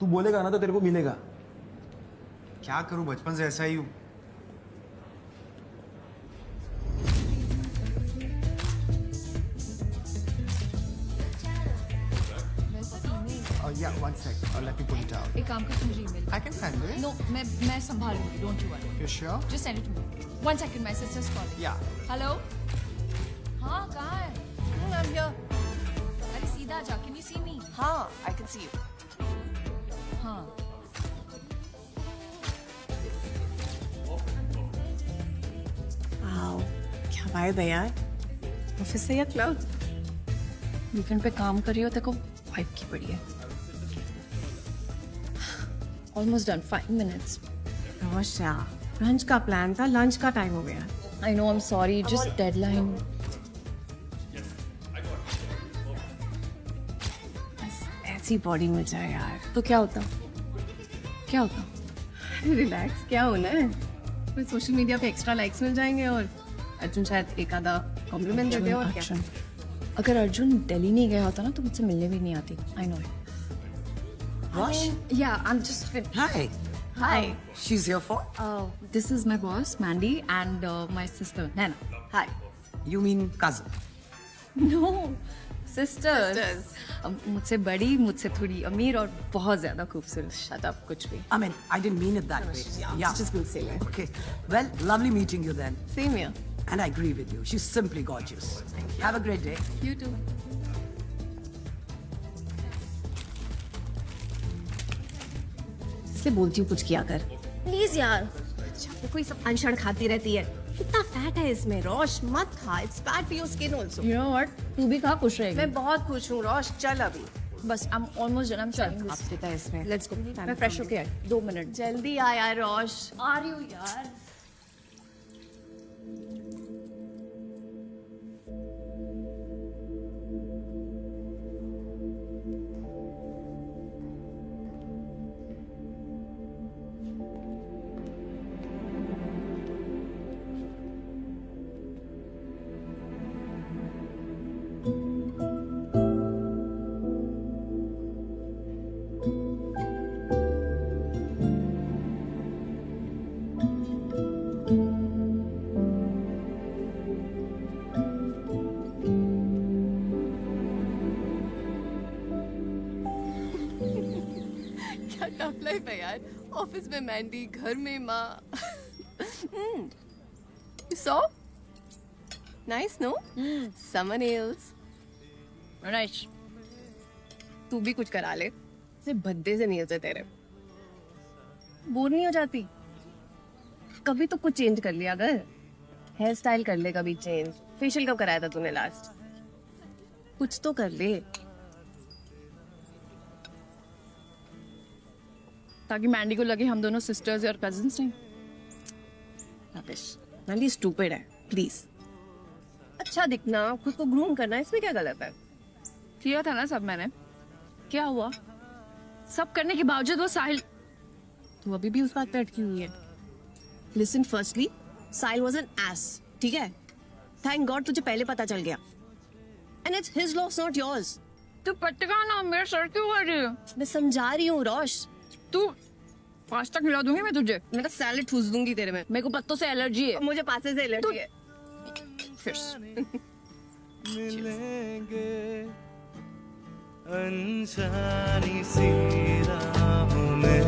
तू बोलेगा ना तो तेरे को मिलेगा। क्या करूं, बचपन से ऐसा ही हूं। Yeah, one sec. Let me pull it out. एक काम कर, मुझे email. I can send it. No, मैं संभालूंगी, don't you worry. You sure? Just send it to me. 1 second, my sister's calling. Yeah. Hello? हाँ, कहाँ है? I'm here. अरे सीधा जा, can you see me? हाँ, I can see you. हाँ। Wow, क्या वाइब है यार? ऑफिस से या क्लाउड? वीकेंड पे काम कर रही हो, तेरे को वाइब की पड़ी है। Almost done, 5 minutes. रोशा, लंच का प्लान था, लंच का टाइम हो गया। I know, I'm sorry, just deadline. बस ऐसी बॉडी मिल जाए यार। तो क्या होता? क्या होता? रिलैक्स, क्या होना है? कोई सोशल मीडिया पे एक्स्ट्रा लाइक्स मिल जाएंगे और अर्जुन शायद एक आधा कॉम्प्लीमेंट दे दे और क्या? अर्जुन, अगर अर्जुन दिल्ली नहीं गया होता ना तो मुझसे मिलने भी नहीं आती। I know it. Rosh? Yeah, I'm just fit. Hi. Hi. She's here for? This is my boss, Mandy, and my sister, Nana. Hi. You mean cousin? No, sisters. Sisters. मुझसे बड़ी, मुझसे थोड़ी अमीर और बहुत ज्यादा खूबसूरत। Shut up, कुछ भी। I mean, I didn't mean it that way. Yeah. Just good saying. Okay. Well, lovely meeting you then. Same here. And I agree with you. She's simply gorgeous. Have a great day. You too. इसलिए बोलती हूँ कुछ किया कर। Please यार। अच्छा, कोई सब अनशन खाती रहती है। कितना फैट है इसमें, रोश मत खा। It's bad for your skin also. You know what? तू भी खा, खुश रहेगी। मैं बहुत खुश हूँ रोश, चल अभी। बस I'm almost done. I'm selling आप this. देता है इसमें। Let's go. मैं फ्रेश होके आई। 2 मिनट। जल्दी आ यार रोश। आ रही हूँ यार। क्या टफ लाइफ है यार। ऑफिस में मैंडी, घर में माँ। So nice no? Someone else. Nice. तू भी कुछ करा ले। सिर्फ भद्दे से नहीं है तेरे। बोर नहीं हो जाती? कभी तो कुछ चेंज कर लिया अगर। हेयर स्टाइल कर ले कभी चेंज। फेशियल कब कराया था तूने लास्ट? कुछ तो कर ले। ताकि मैंडी को लगे हम दोनों सिस्टर्स और कजिन्स नहीं। रबिश, मैंडी स्टूपिड है, प्लीज। अच्छा दिखना, खुद को ग्रूम करना, इसमें क्या गलत है? किया था ना सब मैंने। क्या हुआ? सब करने के बावजूद वो साहिल। तू अभी भी उस बात पे अटकी हुई है। Listen, firstly Sahil was an S, ठीक है? थैंक गॉड तुझे पहले पता चल गया। And it's his loss not yours. तू पटका ना, मेरा सर क्यों कर रही है? मैं समझा रही हूँ रोश। तू पास्ता खिला दूंगी मैं तुझे। मैं तो सैलेड ठूस दूंगी तेरे में। मेरे को पत्तों से एलर्जी है। मुझे पासे से एलर्जी है। फिर मिलेंगे अनजानी सी राहों में।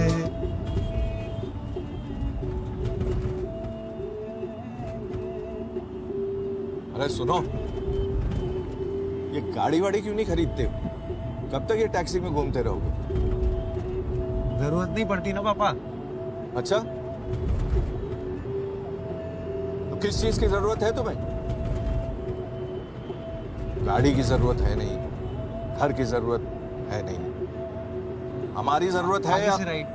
अरे सुनो, ये गाड़ी वाड़ी क्यों नहीं खरीदते हो? कब तक ये टैक्सी में घूमते रहोगे? जरूरत नहीं पड़ती ना पापा। अच्छा, तो किस चीज की जरूरत है तुम्हें? गाड़ी की जरूरत है नहीं, घर की जरूरत है नहीं, हमारी जरूरत है। आगे से राइट।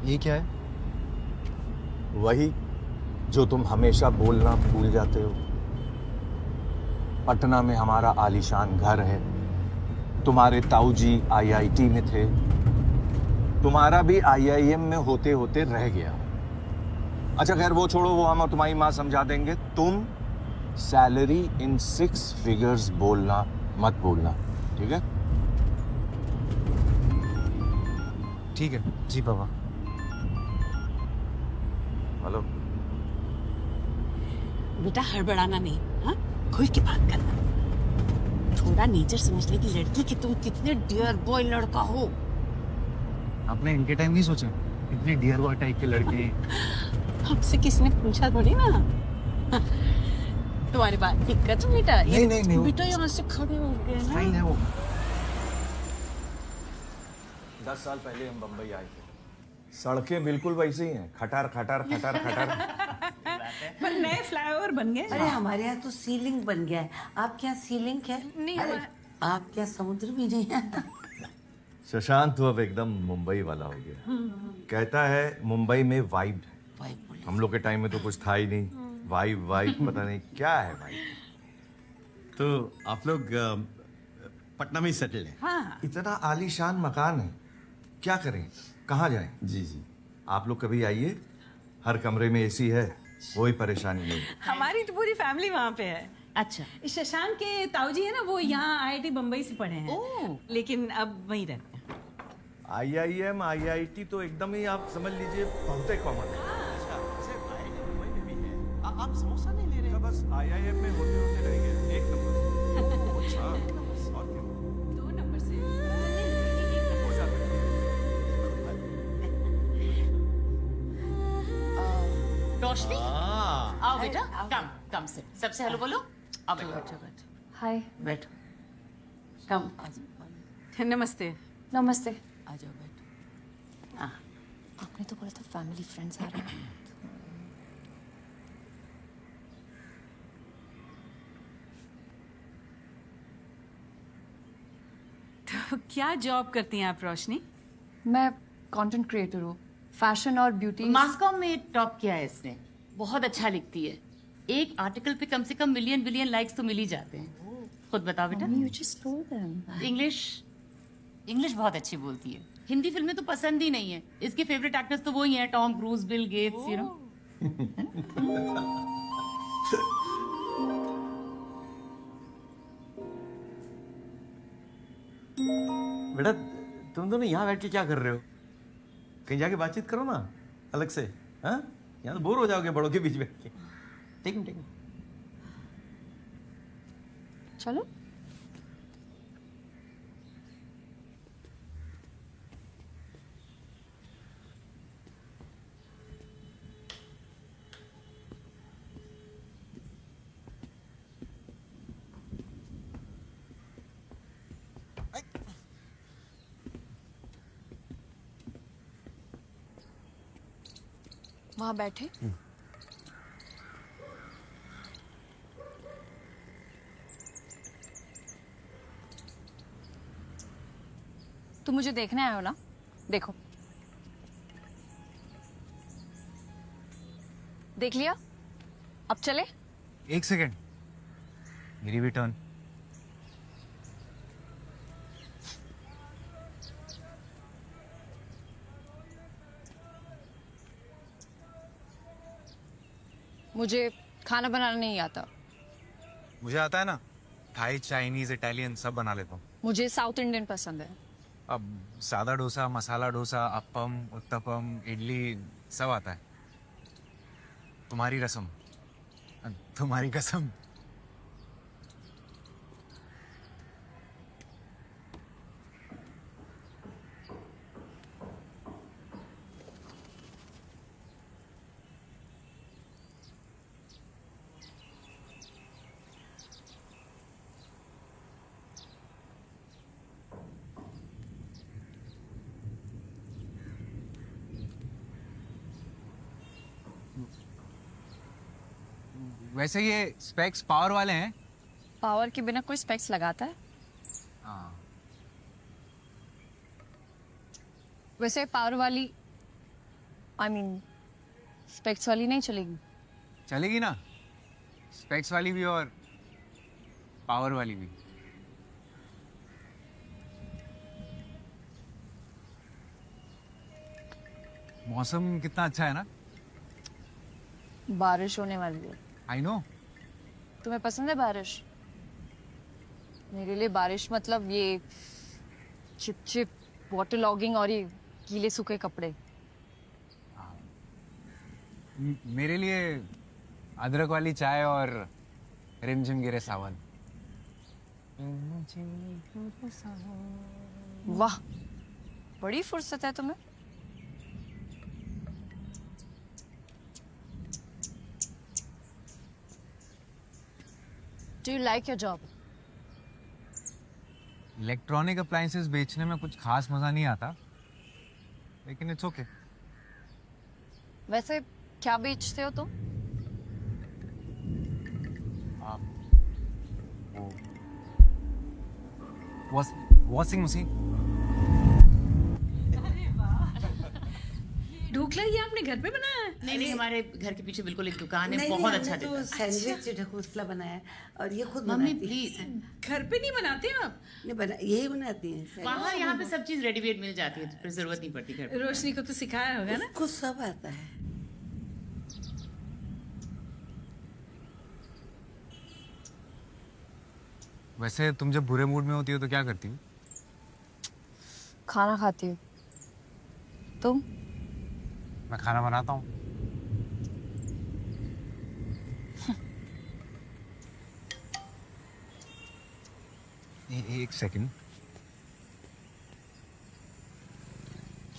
ये क्या है? वही जो तुम हमेशा बोलना भूल जाते हो। पटना में हमारा आलीशान घर है। तुम्हारे ताऊजी आईआईटी में थे। तुम्हारा भी आईआईएम में होते होते रह गया। अच्छा खैर वो छोड़ो, वो हम और तुम्हारी माँ समझा देंगे। तुम सैलरी इन 6 फिगर्स बोलना मत बोलना, ठीक है? ठीक है जी पापा। हेलो। बेटा हड़बड़ाना नहीं, हाँ? खुल के बात करना। थोड़ा नेचर समझने की लड़की कि तुम कितने डियर बॉय लड़का हो। आपने इनके टाइम नहीं सोचा इतने डियर बॉय टाइप के लड़के? हमसे किसने पूछा थोड़ी ना। तुम्हारी बात दिक्कत है बेटा? नहीं, बेटा यहाँ से खड़े हो गए ना। फाइन है वो। 10 साल पहले हम बंबई आए थे, सड़कें बिल्कुल वैसी ही हैं, खटार खटार खटार खटार। पर नए फ्लाईओवर बन गए। अरे हमारे यहाँ तो सीलिंग बन गया है, आपके यहाँ सीलिंग है? नहीं, अरे आपके यहाँ समुद्र भी नहीं है? शशांक तो अब एकदम मुंबई वाला हो गया। कहता है मुंबई में वाइब है। वाइब बोले। हम लोग के टाइम में तो कुछ था ही नहीं। वाइब वाइब पता नहीं क्या है भाई। तो आप लोग पटना में ही सेटल हैं? हाँ। इतना आलीशान मकान है, क्या करें, कहाँ जाएं? जी जी। आप लोग कभी आइए, हर कमरे में एसी है, कोई परेशानी नहीं। हमारी तो पूरी फैमिली वहाँ पे है। अच्छा। इस शशांक के ताऊजी है ना, वो यहाँ आईआईटी बम्बई से पढ़े हैं, लेकिन अब वहीं रहते हैं। IIM IIT तो एकदम ही आप समझ लीजिए बहुत कॉमन है। आप समोसा नहीं ले रहे? बस IIM में होते होते रह गए, 1 नंबर। अच्छा, और क्या? 2 नंबर से। हो जाता है। रोशनी, आओ बेटा, कम कम से सबसे हेलो बोलो। आओ बेटा। हाय। बैठो। कम नमस्ते। नमस्ते। आ जाओ बैठो। आपने तो बोला था फैमिली फ्रेंड्स आ रहे हैं। तो क्या जॉब करती हैं आप रोशनी? मैं कंटेंट क्रिएटर हूँ, फैशन और ब्यूटी। मास्कॉम में टॉप किया है इसने, बहुत अच्छा लिखती है। एक आर्टिकल पे कम से कम मिलियन बिलियन लाइक्स तो मिल ही जाते हैं। खुद बताओ बेटा। You just told them. English बहुत अच्छी बोलती है। हिंदी फिल्में तो पसंद ही नहीं है। इसके फेवरेट एक्टर्स तो वही हैं, Tom cruise, Bill Gates, you know. बेटा तुम दोनों यहाँ बैठ के क्या कर रहे हो? कहीं जाके बातचीत करो ना अलग से। हाँ, यहाँ तो बोर हो जाओगे बड़ों के बीच बैठ के। ठीक है। चलो। वहां बैठे। तुम मुझे देखने आए हो ना? देखो, देख लिया? अब चले? 1 सेकेंड, मेरी भी टर्न। मुझे खाना बनाना नहीं आता। मुझे आता है ना, थाई, चाइनीज, इटालियन सब बना लेता हूँ। मुझे साउथ इंडियन पसंद है। अब सादा डोसा, मसाला डोसा, अप्पम, उत्तपम, इडली सब आता है। तुम्हारी रसम, तुम्हारी कसम। वैसे ये स्पेक्स पावर वाले हैं? पावर के बिना कोई स्पेक्स लगाता है? हाँ। वैसे पावर वाली, I mean, स्पेक्स वाली नहीं चलेगी। चलेगी ना, स्पेक्स वाली भी और पावर वाली भी। मौसम कितना अच्छा है ना? बारिश होने वाली है। आई नो, तुम्हें पसंद है बारिश? मेरे लिए बारिश मतलब ये चिप चिप वाटर लॉगिंग और ये गीले सूखे कपड़े। मेरे लिए अदरक वाली चाय और रिमझिम गिरे सावन। वाह, बड़ी फुर्सत है तुम्हें। Do you like your job? Electronic appliances बेचने में कुछ खास मजा नहीं आता, लेकिन इट्स ओके। वैसे क्या बेचते हो तुम? Washing machine. ढोकला ये आपने घर पे बनाया है? नहीं नहीं, हमारे घर के पीछे बिल्कुल एक दुकान है, नहीं, बहुत हमने अच्छा तो देता है। सैंडविच ढोकला बनाया है और ये खुद मम्मी बनाती प्लीज, घर पे नहीं बनाते आप? नहीं बना, यही बनाती हैं बाहर यहाँ पे सब चीज रेडीमेड मिल जाती है, तो फिर जरूरत नहीं पड़ती घर पे। रोशनी को तो सिखाया होगा ना? कुछ सब आता है। वैसे तुम जब बुरे मूड में होती हो तो क्या करती हो? खाना खाती हूँ। तुम? मैं खाना बनाता हूँ। एक सेकंड।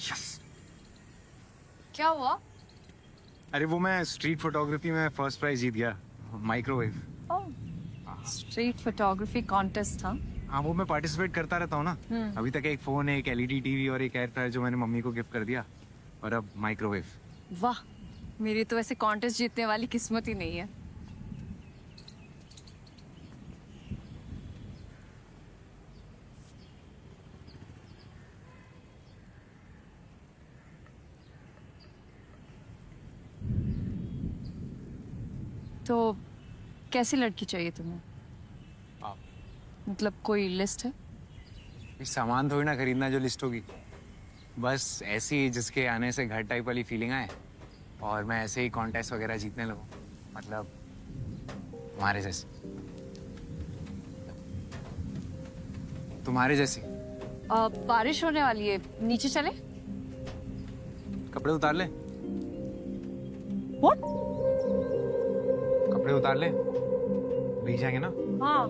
यस। क्या हुआ? अरे वो मैं स्ट्रीट फोटोग्राफी में फर्स्ट प्राइज जीत गया, माइक्रोवेव। स्ट्रीट फोटोग्राफी कॉन्टेस्ट था? हाँ, वो मैं पार्टिसिपेट करता रहता हूँ ना। अभी तक एक फोन, एक एलईडी टीवी और एक एयर फ्रायर जो मैंने मम्मी को गिफ्ट कर दिया, और अब माइक्रोवेव। वाह, मेरी तो वैसे कॉन्टेस्ट जीतने वाली किस्मत ही नहीं है। तो कैसी लड़की चाहिए तुम्हें? मतलब कोई लिस्ट है? ये सामान थोड़ी ना खरीदना जो लिस्ट होगी, बस ऐसी जिसके आने से घर टाइप वाली फीलिंग आए और मैं ऐसे ही कॉन्टेस्ट वगैरह जीतने लगूं, मतलब तुम्हारे जैसी। तुम्हारे जैसी। बारिश होने वाली है, नीचे चले? कपड़े उतार ले। What? कपड़े उतार ले, भीग जाएंगे ना। हाँ।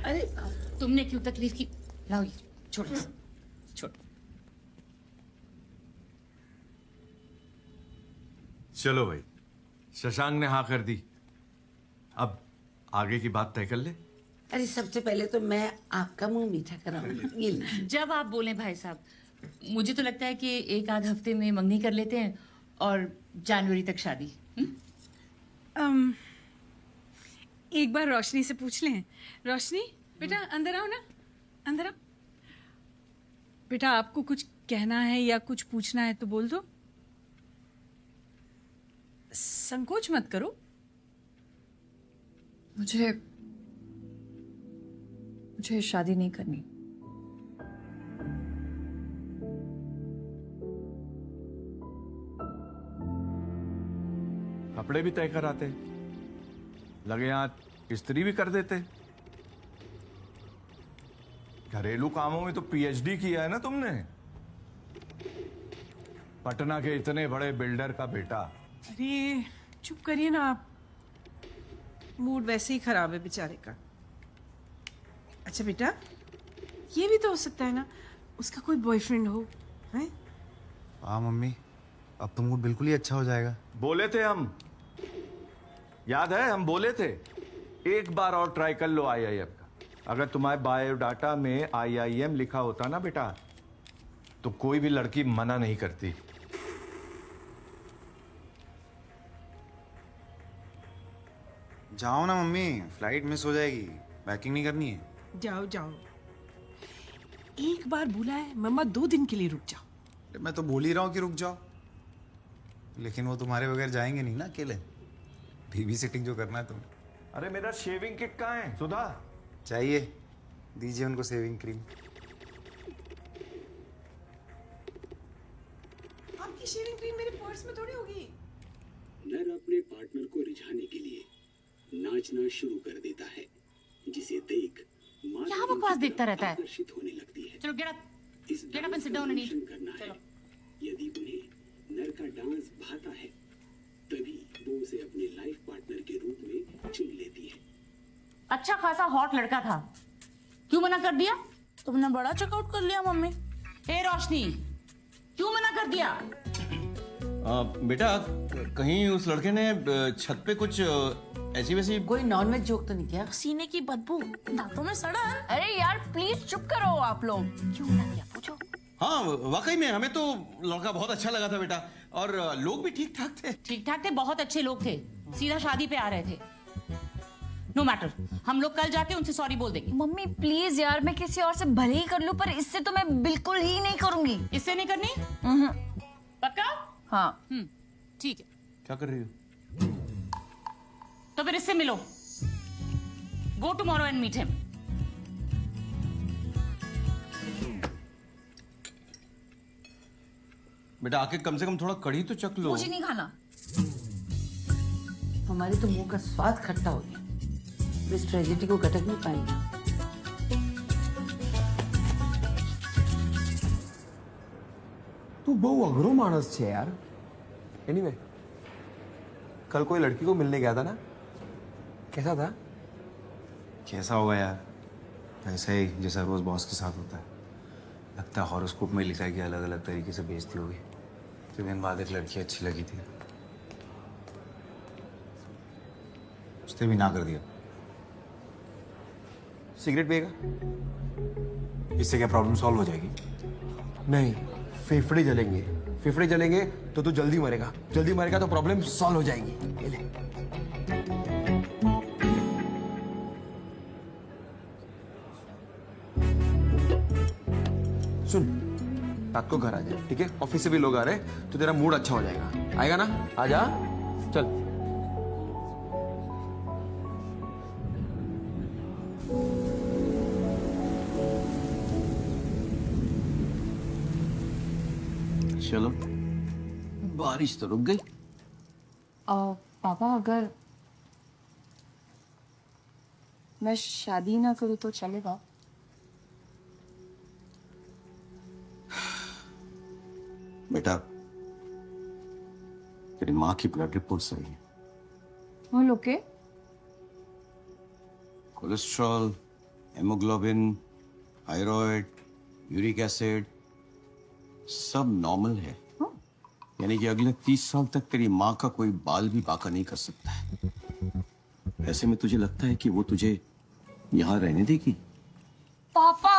अरे तुमने क्यों तकलीफ की? लाओ ये, छोड़ो छोड़ो। चलो भाई, शशांक ने हाँ कर दी, अब आगे की बात तय कर ले। अरे सबसे पहले तो मैं आपका मुंह मीठा कराऊंगी। ये लीजिए। जब आप बोलें भाई साहब, मुझे तो लगता है कि एक आध हफ्ते में मंगनी कर लेते हैं और जनवरी तक शादी। एक बार रोशनी से पूछ लें। रोशनी बेटा अंदर आओ ना, अंदर आओ। बेटा आपको कुछ कहना है या कुछ पूछना है तो बोल दो, संकोच मत करो। मुझे शादी नहीं करनी। कपड़े भी तय कराते, लगे यहाँ इस्त्री भी कर देते। घरेलू कामों में तो पीएचडी किया है ना तुमने, पटना के इतने बड़े बिल्डर का बेटा। अरे चुप करिए ना आप, मूड वैसे ही खराब है बेचारे का। अच्छा बेटा, ये भी तो हो सकता है ना उसका कोई बॉयफ्रेंड हो, हैं? हाँ मम्मी, अब तो मूड बिल्कुल ही अच्छा हो जाएगा। बोले थे हम, याद है हम बोले थे एक बार और ट्राई कर लो आईआईएम का। अगर तुम्हारे बायोडाटा में आईआईएम लिखा होता ना बेटा, तो कोई भी लड़की मना नहीं करती। जाओ ना मम्मी, फ्लाइट मिस हो जाएगी, पैकिंग नहीं करनी है। जाओ जाओ, एक बार बोला है मम्मा 2 दिन के लिए रुक जाओ। मैं तो बोल ही रहा हूँ कि रुक जाओ, लेकिन वो तुम्हारे बगैर जाएंगे नहीं ना अकेले। बेबी सिटिंग जो करना है तुम्हें। अरे मेरा शेविंग किट कहाँ है सुधा? चाहिए, दीजिए उनको सेविंग क्रीम। आपकी शेविंग क्रीम मेरे पर्स में थोड़ी होगी। नर अपने पार्टनर को रिझाने के लिए नाचना शुरू कर देता है, जिसे देख क्या बकवास देखता रहता है? आकर्षित होने लगती है। चलो get up and sit down and eat. करना है। यदि उन्हें नर का डांस भाता है, तभी वो उसे अपने लाइफ पार्टनर के रूप में चुन लेती है। अच्छा खासा हॉट लड़का था, क्यों मना कर दिया? तुमने बड़ा चेकआउट कर लिया मम्मी। हे रोशनी, क्यों मना कर दिया? बेटा कहीं उस लड़के ने छत पे कुछ ऐसी वैसी कोई नॉनवेज जोक तो नहीं किया? सीने की बदबू, दांतों में सड़न। अरे यार प्लीज चुप करो आप लोग। क्यों मना किया पूछो। हाँ वाकई में हमें तो लड़का बहुत अच्छा लगा था बेटा, और लोग भी ठीक ठाक थे। ठीक ठाक थे, बहुत अच्छे लोग थे, सीधा शादी पे आ रहे थे। नो मैटर, हम लोग कल जाके उनसे सॉरी बोल देंगे। मम्मी प्लीज यार, मैं किसी और से भले ही कर लूं, पर इससे तो मैं बिल्कुल ही नहीं करूंगी। इससे नहीं करनी? पक्का? हाँ। ठीक है। क्या कर रही हो? तो फिर इससे मिलो। Go tomorrow and meet him. बेटा आके कम से कम थोड़ा कढ़ी तो चख लो। मुझे नहीं खाना। हमारे तो मुंह का स्वाद खट्टा हो गया, इस ट्रेजेडी को गटक नहीं पाएंगे। तू बहु अघरो मानस छे यार। एनीवे, कल कोई लड़की को मिलने गया था ना, कैसा था? कैसा होगा यार, ऐसा ही जैसा रोज बॉस के साथ होता है। लगता है हॉरोस्कोप में लिखा है कि अलग अलग तरीके से बेइज्जती होगी। 3 दिन बाद एक लड़की अच्छी लगी थी, उसने भी ना कर दिया। सिगरेट पिएगा? इससे क्या प्रॉब्लम सॉल्व हो जाएगी? नहीं, फेफड़े जलेंगे। फेफड़े जलेंगे तो तू जल्दी मरेगा, जल्दी मरेगा तो प्रॉब्लम सॉल्व हो जाएगी। ये ले। सुन, रात को घर आ जाए, ठीक है? ऑफिस से भी लोग आ रहे हैं, तो तेरा मूड अच्छा हो जाएगा। आएगा ना? आजा, चल। चलो, बारिश तो रुक गई। पापा अगर मैं शादी ना करूँ तो चलेगा? बेटा तेरी माँ की ब्लड रिपोर्ट सही है। वो लोग के cholesterol, haemoglobin, thyroid, uric acid सब नॉर्मल है। यानी कि अगले 30 साल तक तेरी माँ का कोई बाल भी बाका नहीं कर सकता है। ऐसे में तुझे लगता है कि वो तुझे यहाँ रहने देगी? पापा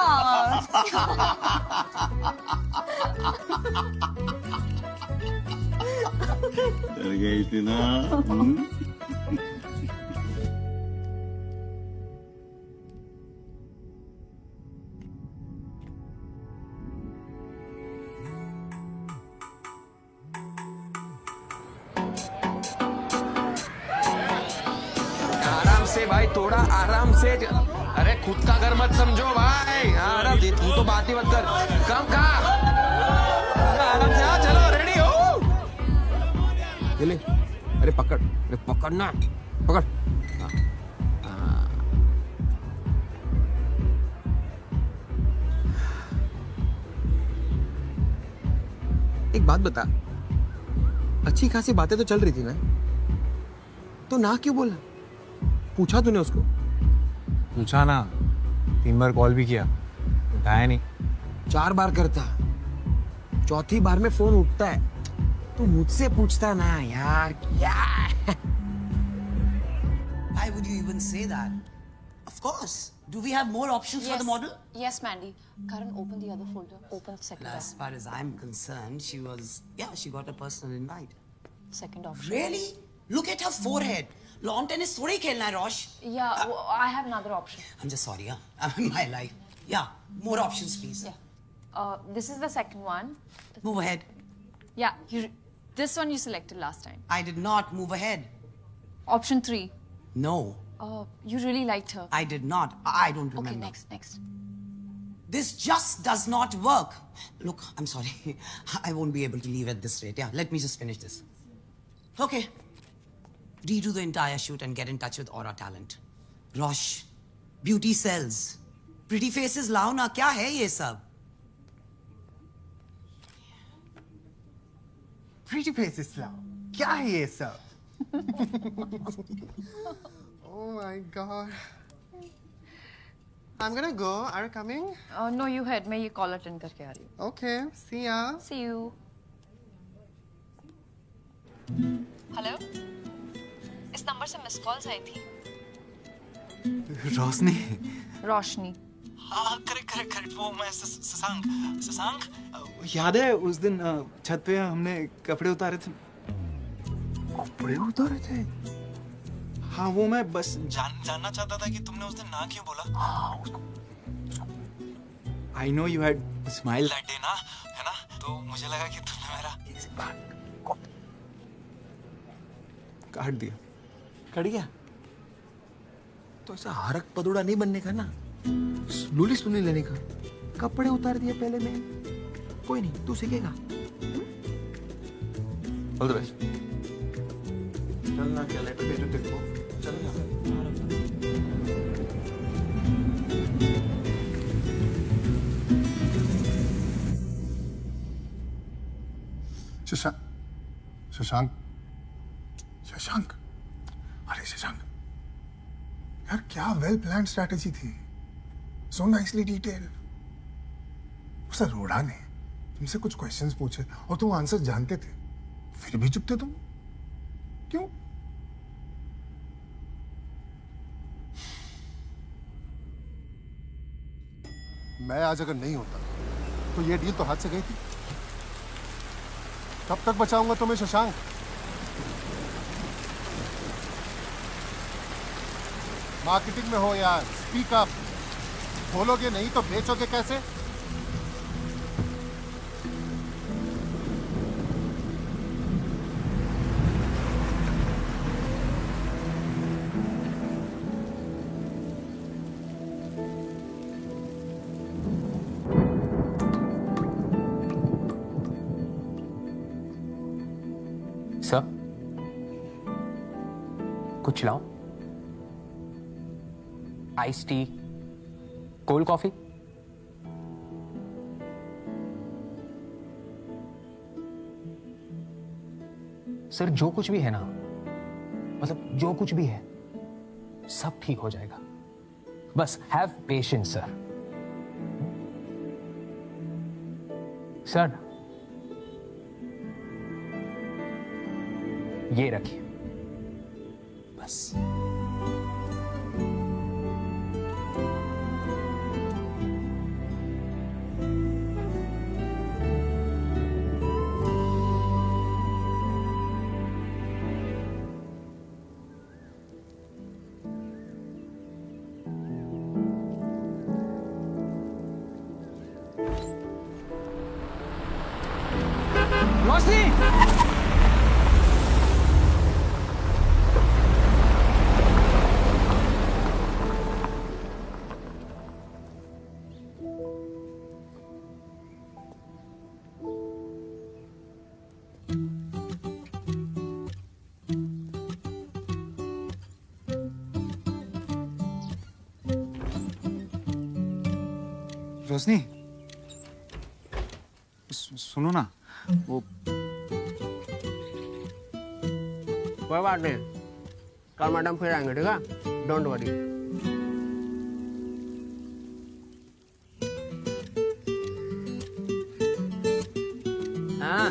डर गई थी ना? आराम से भाई, थोड़ा आराम से। अरे खुद का घर मत समझो भाई। आराम से, तू तो बात ही मत कर। कम का आराम से। चलो रेडी हो? ये ले। अरे पकड़, अरे पकड़ना, पकड़। एक बात बता, अच्छी खासी बातें तो चल रही थी ना, तो ना क्यों बोला? पूछा तूने उसको? पूछा ना, 3 बार कॉल भी किया, उठाया नहीं। 4 बार करता, चौथी बार में फोन उठता है। तू मुझसे पूछता ना यार, क्या? would you even say that? Of course. Do we have more options for the model? Yes, Mandy. Karan, open the other folder. Open the second As far as I'm concerned, she got a personal invite. second option. Really? Look at her forehead. Lawn tennis थोड़ी खेलना है, Rosh. Yeah, I have another option. I'm just sorry, huh? I'm in my life. Yeah, more options, please. Yeah. This is the second one. Move ahead. Yeah, this one you selected last time. I did not move ahead. Option 3. No, You really liked her. I did not. I don't remember. Okay, next. This just does not work. Look, I'm sorry. I won't be able to leave at this rate. Yeah, let me just finish this. Okay. Redo the entire shoot and get in touch with Aura Talent. Rosh, beauty sells. Pretty faces lao na. Kya hai ye sab? Pretty faces now. क्या है ये सब? Oh my god. I'm gonna go. Are you coming? No, you head. मैं ये call attend करके आ रही हूँ. Okay. See ya. See you. Hello. इस नंबर से मिस कॉल्स आई थी. रोशनी. रोशनी. हाँ करेक्ट वो मैं शशांक याद है उस दिन छत पे हमने कपड़े उतारे थे. कपड़े उतारे थे? हाँ वो मैं बस जानना चाहता था कि तुमने उस दिन ना क्यों बोला. हाँ उसको I know you had smiled that day ना, है ना, तो मुझे लगा कि तुमने मेरा काट दिया. कट गया. तो ऐसा हरक पदुड़ा नहीं बनने का ना, स्लोली लेने का. कपड़े उतार दिए पहले में. कोई नहीं, तू सीखेगा. All the best. चलना क्या लेटर भेजो तेरे को. चलना. शशांक. अरे शशांक यार क्या वेल प्लान स्ट्रैटेजी थी. So nicely detail. उस अरोड़ा ने तुमसे कुछ क्वेश्चंस पूछे और तुम आंसर जानते थे, फिर भी चुप थे तुम. क्यों? मैं आज अगर नहीं होता तो ये डील तो हाथ से गई थी. कब तक बचाऊंगा तुम्हें शशांक? मार्केटिंग में हो यार. Speak up. बोलोगे नहीं तो बेचोगे कैसे? सर कुछ लाओ. Ice tea, cold coffee. Sir जो कुछ भी है ना, मतलब जो कुछ भी है सब ठीक हो जाएगा. बस हैव पेशेंस सर. सर ये रखिए बस. रोशनी. रोशनी सुनो ना, वो कोई बात नहीं. कल मैडम फिर आएंगे. ठीक है, डोंट वरी. हाँ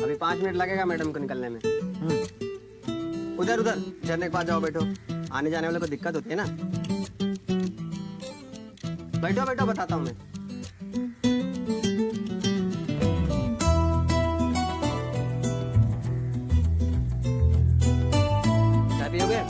अभी 5 मिनट लगेगा मैडम को निकलने में. उधर उधर झरने के पास जाओ, बैठो। आने जाने वाले को दिक्कत होती है ना। बैठो बैठो, बताता हूँ मैं। चाय पियोगे?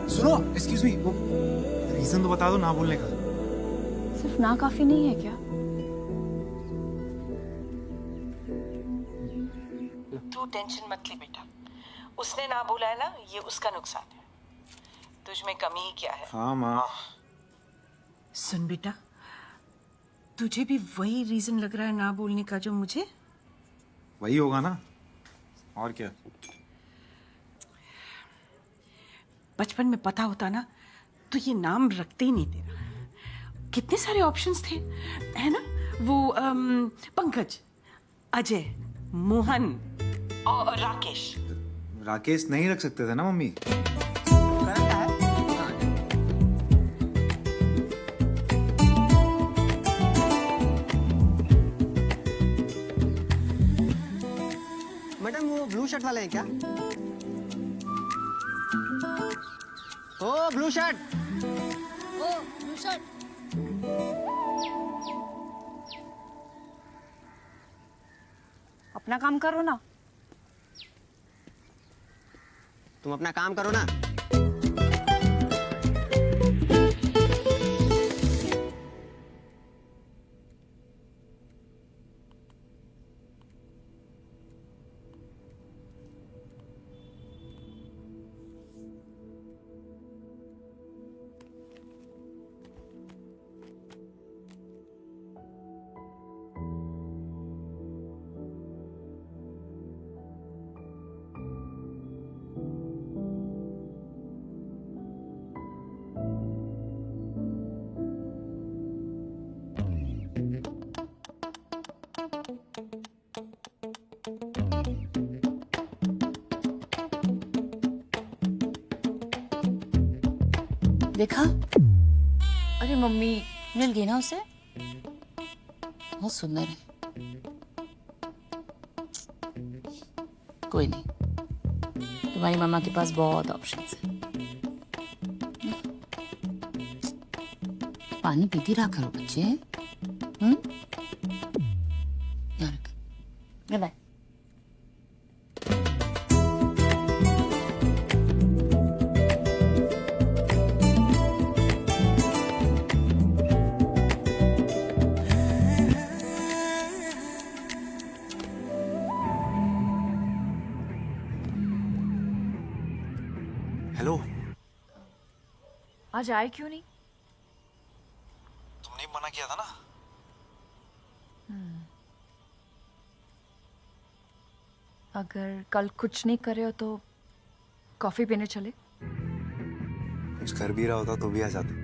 सुनो, एक्सक्यूज मी, वो रीजन तो बता दो ना बोलने का। सिर्फ ना काफी नहीं है क्या? तू टेंशन मत ले बेटा, उसने ना बोला है ना, ये उसका नुकसान है, तुझ में कमी ही क्या है। हाँ माँ। सुन बेटा, तुझे भी वही रीजन लग रहा है ना बोलने का जो मुझे? वही होगा ना, और क्या। बचपन में पता होता ना तो ये नाम रखते ही नहीं तेरा। कितने सारे ऑप्शंस थे, है ना? वो पंकज, अजय, मोहन और राकेश। राकेश नहीं रख सकते थे ना मम्मी? मैडम वो ब्लू शर्ट वाले हैं क्या? ओ ब्लू शर्ट। ओ ब्लू शर्ट। अपना काम करो ना। तुम अपना काम करो ना। देखा? अरे मम्मी, मिल गई ना उसे? बहुत सुंदर है। कोई नहीं, तुम्हारी मामा के पास बहुत ऑप्शंस है। पानी पीती रहा करो बच्चे। Goodbye. हेलो। आज आए क्यों नहीं? तुमने ही मना किया था ना। अगर कल कुछ नहीं करे हो तो कॉफी पीने चले? कुछ कर भी रहा होता तो भी आ जाते।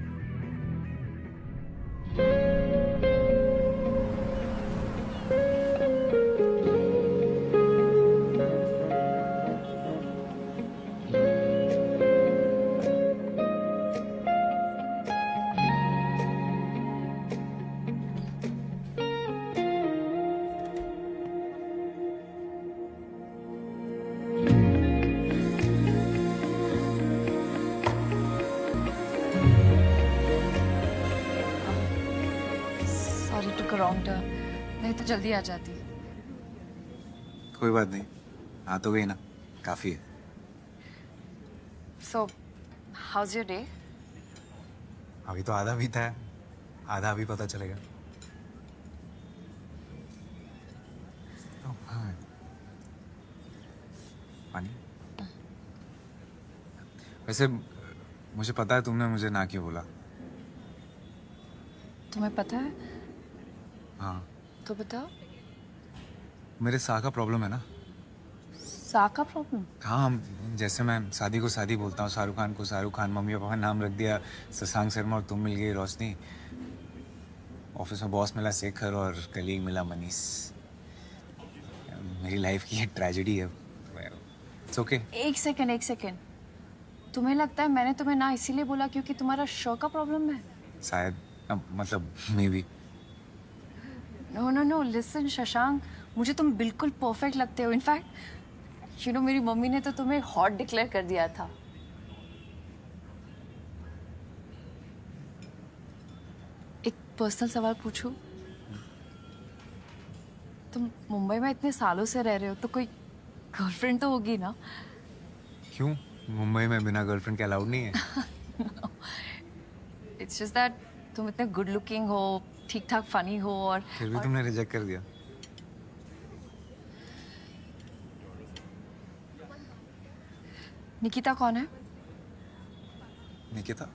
Sorry took a wrong turn, नहीं तो जल्दी आ जाती। कोई बात नहीं, आ तो गई ना, काफी है। सो हाउज योर डे? अभी तो आधा बीता है, आधा अभी पता चलेगा। हाँ। पानी? वैसे मुझे पता है तुमने मुझे ना क्यों बोला। तुम्हें पता है? हाँ। तो बताओ। मेरे सा का प्रॉब्लम है ना। सा का प्रॉब्लम? हाँ, जैसे मैं शादी को शादी बोलता हूँ, शाहरुख खान को शाहरुख खान, मम्मी पापा ने नाम रख दिया शशांक शर्मा, और तुम मिल गई रोशनी। ऑफिस में बॉस मिला शेखर और कलीग मिला मनीष। मेरी लाइफ की एक ट्रेजेडी है। It's okay. एक सेकंड। तुम्हें लगता है मैंने तुम्हें ना इसीलिए बोला क्योंकि तुम्हारा शो का प्रॉब्लम है? शायद, मतलब maybe. No listen Shashank, मुझे तुम बिल्कुल परफेक्ट लगते हो। इनफैक्ट मेरी मम्मी ने तो तुम्हें हॉट डिक्लेयर कर दिया था। एक पर्सनल सवाल पूछूं? तुम मुंबई में इतने सालों से रह रहे हो तो कोई गर्लफ्रेंड तो होगी ना? क्यों? मुंबई में बिना गर्लफ्रेंड के अलाउड नहीं है? इट्स जस्ट दैट तुम इतने गुड लुकिंग हो, ठीक ठाक फनी हो और फिर भी तुमने रिजेक्ट कर दिया। निकिता कौन है? Nikita?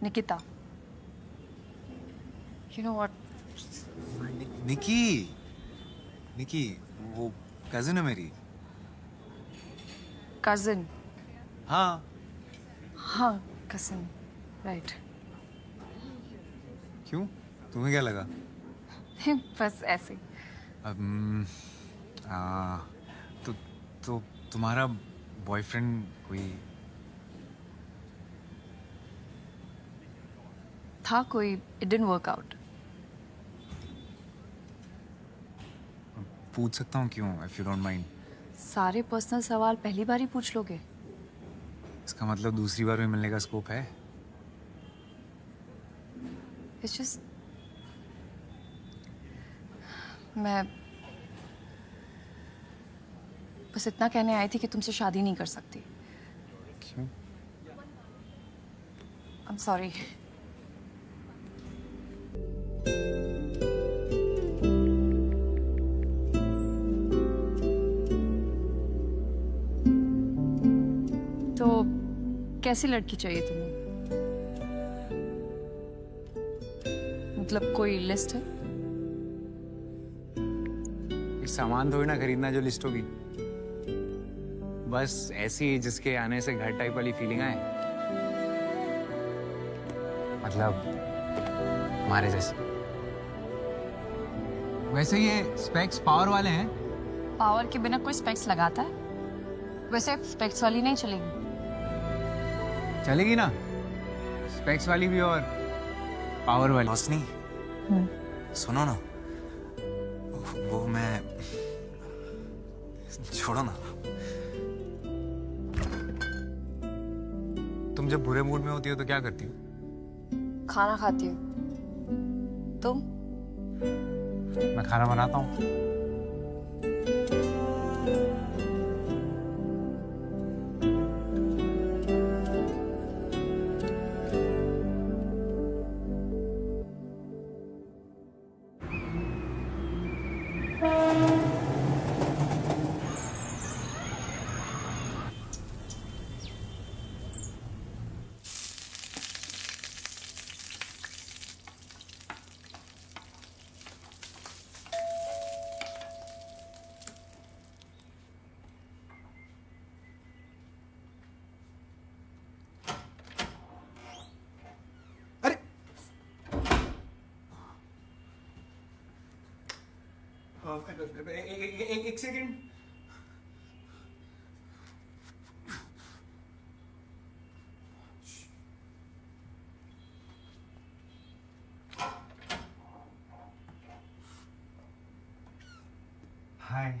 Nikita, you know what? Niki वो कजिन है मेरी। कजिन? हाँ कजिन, राइट। क्यों? तुम्हें क्या लगा? बस ऐसे। तो तुम्हारा बॉयफ्रेंड कोई था? कोई? It didn't work out. पूछ सकता हूँ क्यों, इफ यू डोंट माइंड? सारे पर्सनल सवाल पहली बार ही पूछ लोगे? इसका मतलब दूसरी बार भी मिलने का स्कोप है? It's just मैं बस इतना कहने आई थी कि तुमसे शादी नहीं कर सकती। क्यों? I'm sorry. तो कैसी लड़की चाहिए तुम्हें? मतलब कोई लिस्ट है? सामान थोड़ी ना खरीदना जो लिस्ट होगी, बस ऐसी जिसके आने से घर टाइप वाली फीलिंग आए। मतलब हमारे जैसे। वैसे ये स्पेक्स पावर वाले हैं। पावर के बिना कोई स्पेक्स लगाता है? वैसे स्पेक्स वाली नहीं चलेगी। चलेगी ना, स्पेक्स वाली भी और पावर वाली। रोशनी, सुनो ना, वो मैं छोड़ो ना। तुम जब बुरे मूड में होती हो तो क्या करती हो? खाना खाती हूँ। तुम? मैं खाना बनाता हूँ। एक सेकंड। हाय।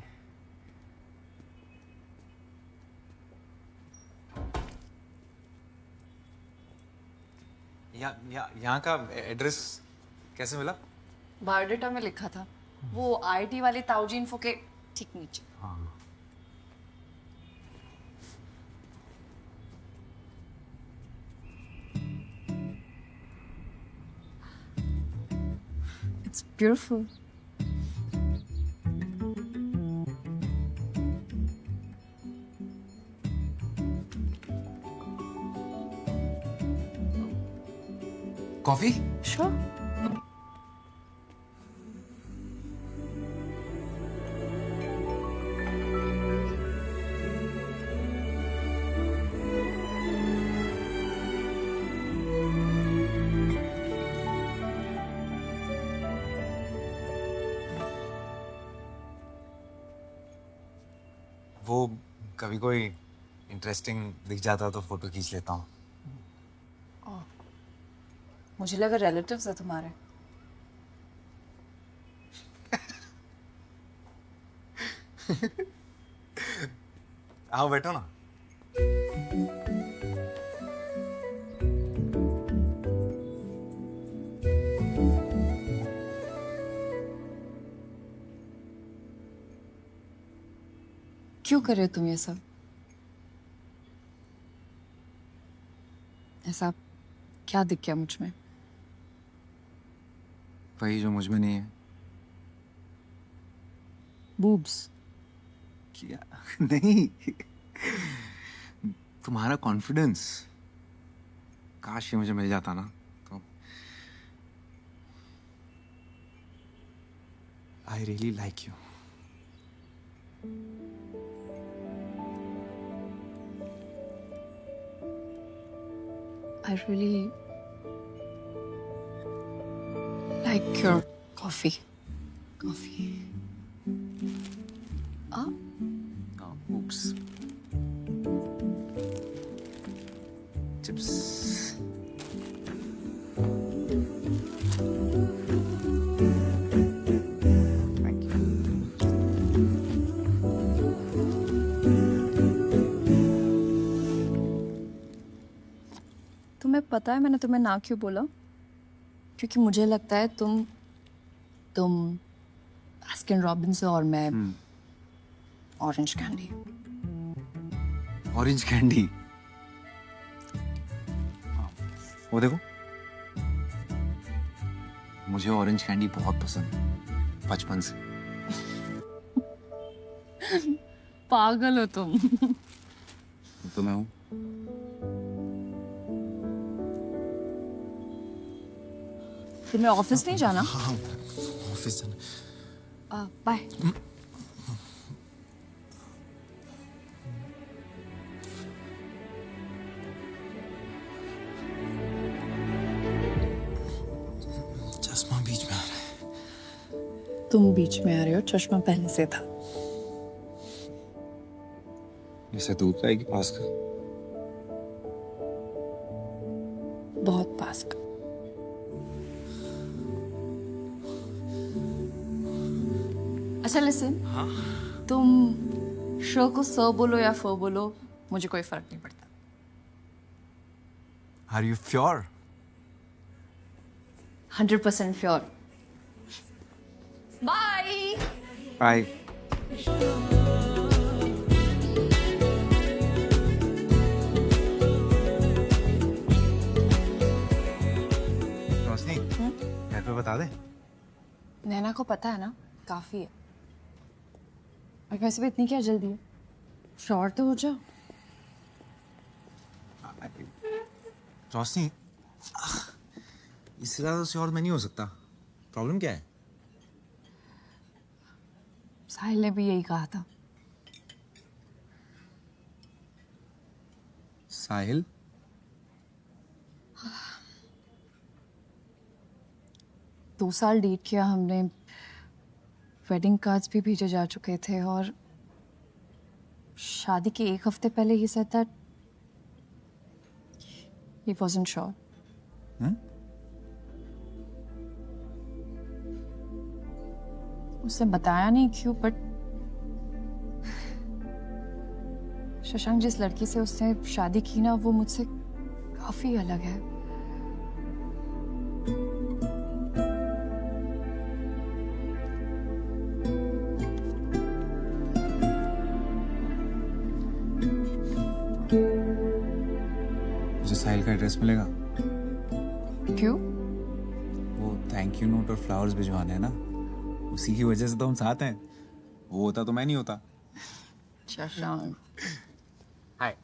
यहाँ का एड्रेस कैसे मिला? बायोडेटा में लिखा था, वो आईटी वाले ताऊजी इन्फो के ठीक नीचे। It's beautiful. कॉफी? Sure. वो कभी कोई इंटरेस्टिंग दिख जाता तो फोटो खींच लेता हूँ। मुझे लगा रिलेटिव्स है तुम्हारे। आओ बैठो ना। क्यों कर रहे हो तुम ये सब? ऐसा क्या दिख गया मुझ में? वही जो मुझ में नहीं है। बूब्स? क्या? नहीं, तुम्हारा कॉन्फिडेंस। काश ये मुझे मिल जाता ना तो। I really like you. I really like your coffee. Coffee. Ah? Oh, oops. Chips. Thank you. तुम्हें पता है मैंने तुम्हें ना क्यों बोला? क्योंकि मुझे लगता है तुम बास्किन रॉबिन्स और मैं ऑरेंज कैंडी। Orange candy? वो देखो, मुझे ऑरेंज कैंडी बहुत पसंद है बचपन से। पागल हो तुम। तो मैं हूँ। तुम्हें ऑफिस नहीं जाना? हाँ, ऑफिस जाना। बाय। चश्मा बीच में आ रहा है। तुम बीच में आ रहे हो, चश्मा पहले से था। इसे दूर का है कि पास का? बहुत पास का। अच्छा लिसन, तुम शो को स बोलो या फ बोलो, मुझे कोई फर्क नहीं पड़ता। Are you sure? 100% sure. Bye. Bye. Roshni, घर पे बता दे। नैना को पता है ना, काफी है। और वैसे भी इतनी क्या जल्दी है? श्योर तो हो जाओ। रोशनी, इससे ज्यादा श्योर मैं नहीं हो सकता। प्रॉब्लम क्या है? साहिल ने भी यही कहा था। साहिल? दो साल डेट किया हमने, वेडिंग कार्ड्स भी भेजे जा चुके थे और शादी के एक हफ्ते पहले ही said that he wasn't sure. उसने बताया नहीं क्यों, बट शशांक जिस लड़की से उसने शादी की ना, वो मुझसे काफी अलग है। मुझे साहिल का एड्रेस मिलेगा? क्यों? वो थैंक यू नोट और फ्लावर्स भिजवाने हैं ना, उसी की वजह से तो हम साथ हैं। वो होता तो मैं नहीं होता। शशांक। हाय।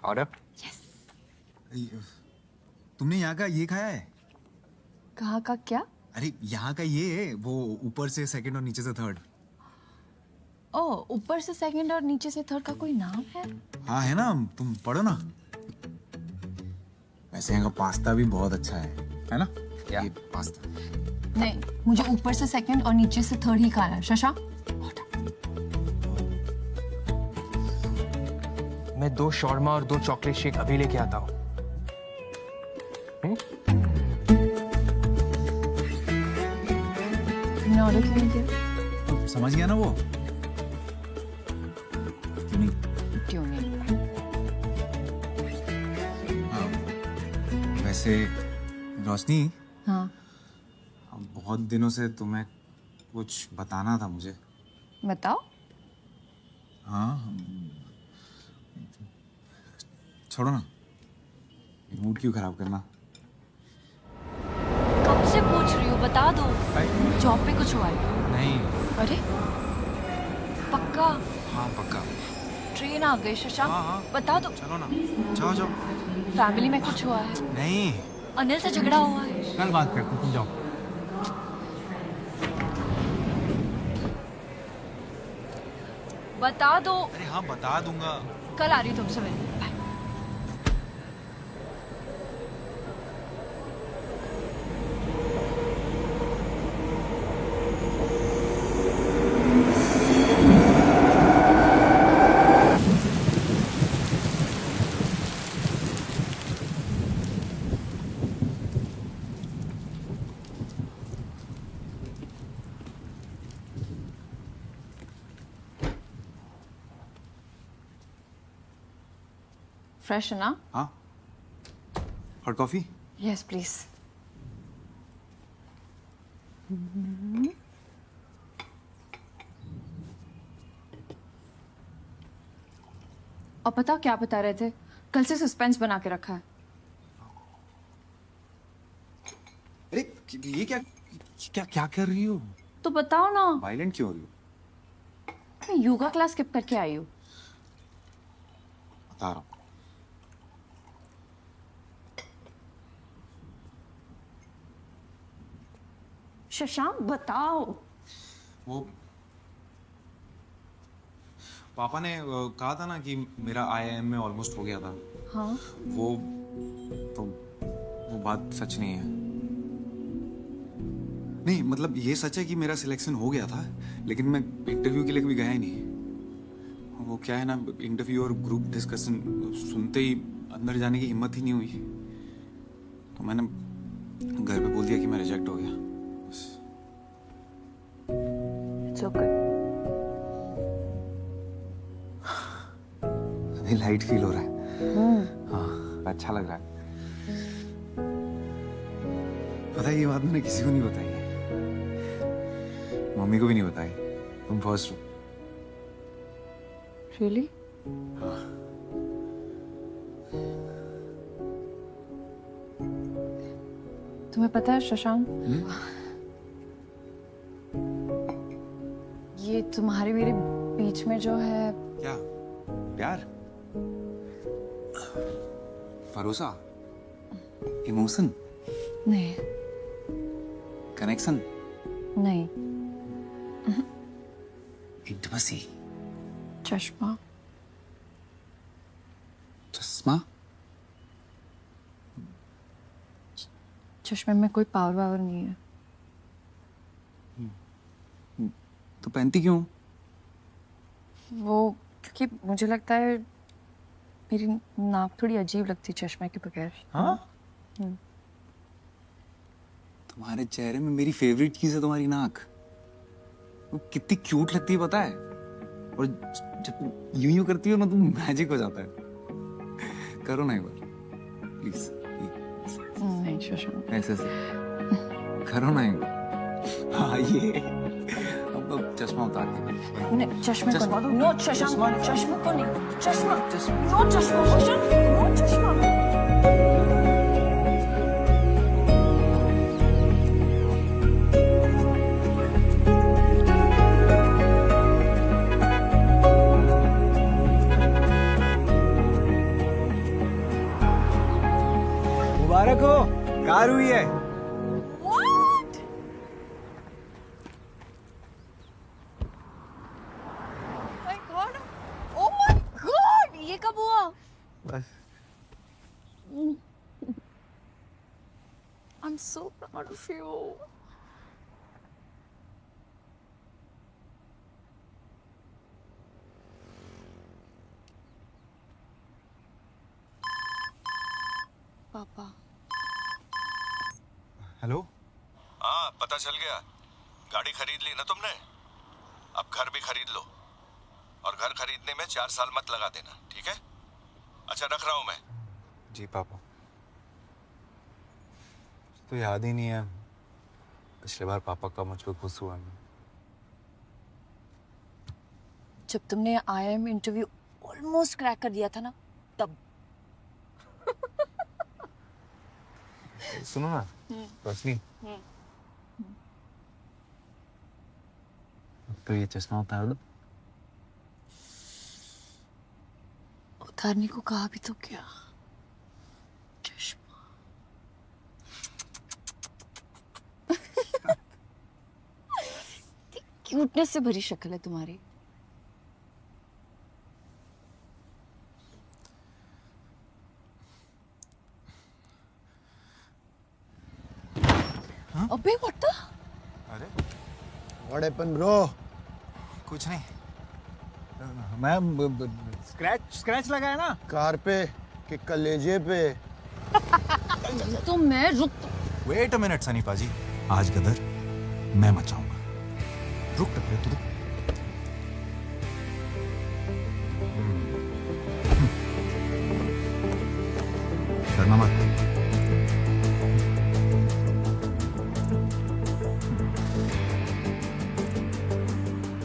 ऑर्डर? यस। तुमने यहाँ का ये खाया है? कहाँ का क्या? अरे यहाँ का ये है, वो ऊपर से सेकंड और नीचे से थर्ड। ओह, ऊपर से सेकंड और नीचे से थर्ड का कोई नाम है? हाँ है ना, तुम पढ़ो ना। वैसे यहाँ का पास्ता भी बहुत अच्छा है ना? ये पास्ता। नहीं, मुझे ऊपर से सेकंड और नीचे से थर्ड ही खाना है। शशांक, मैं 2 शॉर्मा और 2 चॉकलेट शेक अभी लेके आता हूँ। तुमने ऑर्डर क्यों नहीं किया? समझ गया ना वो? क्यों नहीं? क्यों नहीं? वैसे रोशनी, हाँ, बहुत दिनों से तुम्हें कुछ बताना था मुझे। बताओ। हाँ, छोड़ो ना, मूड क्यों खराब करना। कब से पूछ रही हूँ, बता दो। जॉब पे कुछ हुआ है? नहीं। अरे पक्का? हाँ पक्का। ट्रेन आ गई शशांक। हाँ। बता दो। चलो ना, जाओ जाओ। फैमिली में कुछ हुआ है? नहीं। अनिल से झगड़ा हुआ है? कल बात करते, तुम जाओ। बता दो। अरे हाँ बता दूंगा। कल आ रही तुमसे मिलने। बाय। फ्रेश है ना? हाँ। Hot coffee? Yes please. और पता क्या बता रहे थे? कल से सस्पेंस बना के रखा है। अरे ये क्या क्या क्या कर रही हो? तो बताओ ना। वायलेंट क्यों हो रही हो? मैं योगा क्लास स्किप करके आई हूँ। बता रहा हूँ। शशांक बताओ। वो पापा ने कहा था ना कि मेरा IIM में ऑलमोस्ट हो गया था। हाँ। वो बात सच नहीं है। नहीं मतलब ये सच है कि मेरा सिलेक्शन हो गया था, लेकिन मैं इंटरव्यू के लिए कभी गया ही नहीं। वो क्या है ना, इंटरव्यू और ग्रुप डिस्कशन सुनते ही अंदर जाने की हिम्मत ही नहीं हुई, तो मैंने घर पे बोल दिया कि मैं रिजेक्ट हो गया। It's okay. अभी लाइट फील हो रहा है। हाँ अच्छा लग रहा है। पता है ये बात मैंने किसी को नहीं बताई है, मम्मी को भी नहीं बताई। तुम फर्स्ट हो। Really? तुम्हें पता है शशांक, ये तुम्हारे मेरे बीच में जो है क्या? प्यार? भरोसा? इमोशन? नहीं। कनेक्शन? नहीं। इंटिमेसी? चश्मा। चश्मा? चश्मे में कोई पावर वावर नहीं है। तो पहनती क्यों? वो क्योंकि मुझे लगता है मेरी नाक थोड़ी अजीब लगती चश्मे के बगैर। हाँ? तुम्हारे चेहरे में मेरी फेवरेट चीज है तुम्हारी नाक। वो कितनी क्यूट लगती है पता है, और जब यूं यूं करती हो ना तुम मैजिक हो जाता है। करो ना एक बार प्लीज। नहीं शशांक। ऐसे ऐसे करो ना एक बार। हाँ ये अब चश्मा उतार के। नहीं चश्मे चश्मा को तो- नो शशांक, चश्मे को नहीं। चश्मा नो चश्मा शशांक, नो चश्मा। मुबारक हो, कार हुई है। What? My God! Oh my God! ये कब हुआ? बस I'm so proud of you. Hello. हाँ पता चल गया, गाड़ी खरीद ली ना तुमने, अब घर भी खरीद लो, और घर खरीदने में 4 साल मत लगा देना, ठीक है? अच्छा रख रहा हूँ मैं। जी पापा। तो याद ही नहीं है पिछले बार पापा का मुझ पर गुस्सा हुआ मैं। जब तुमने IIM इंटरव्यू ऑलमोस्ट क्रैक कर दिया था ना, तब। सुनो ना रोशनी, तो ये चश्मा उतार दो। उतारने को कहा भी तो क्या, चश्मा। क्यूटनेस से भरी शक्ल है तुम्हारी। अबे व्हाट द? अरे व्हाट हैपेंड ब्रो? कुछ नहीं, मैं स्क्रैच लगा है ना कार पे कि कलेजे पे? तो मैं रुक। वेट अ मिनट सनी पाजी, आज गदर मैं मचाऊंगा। रुक टपरे तू रुक। डरना मत।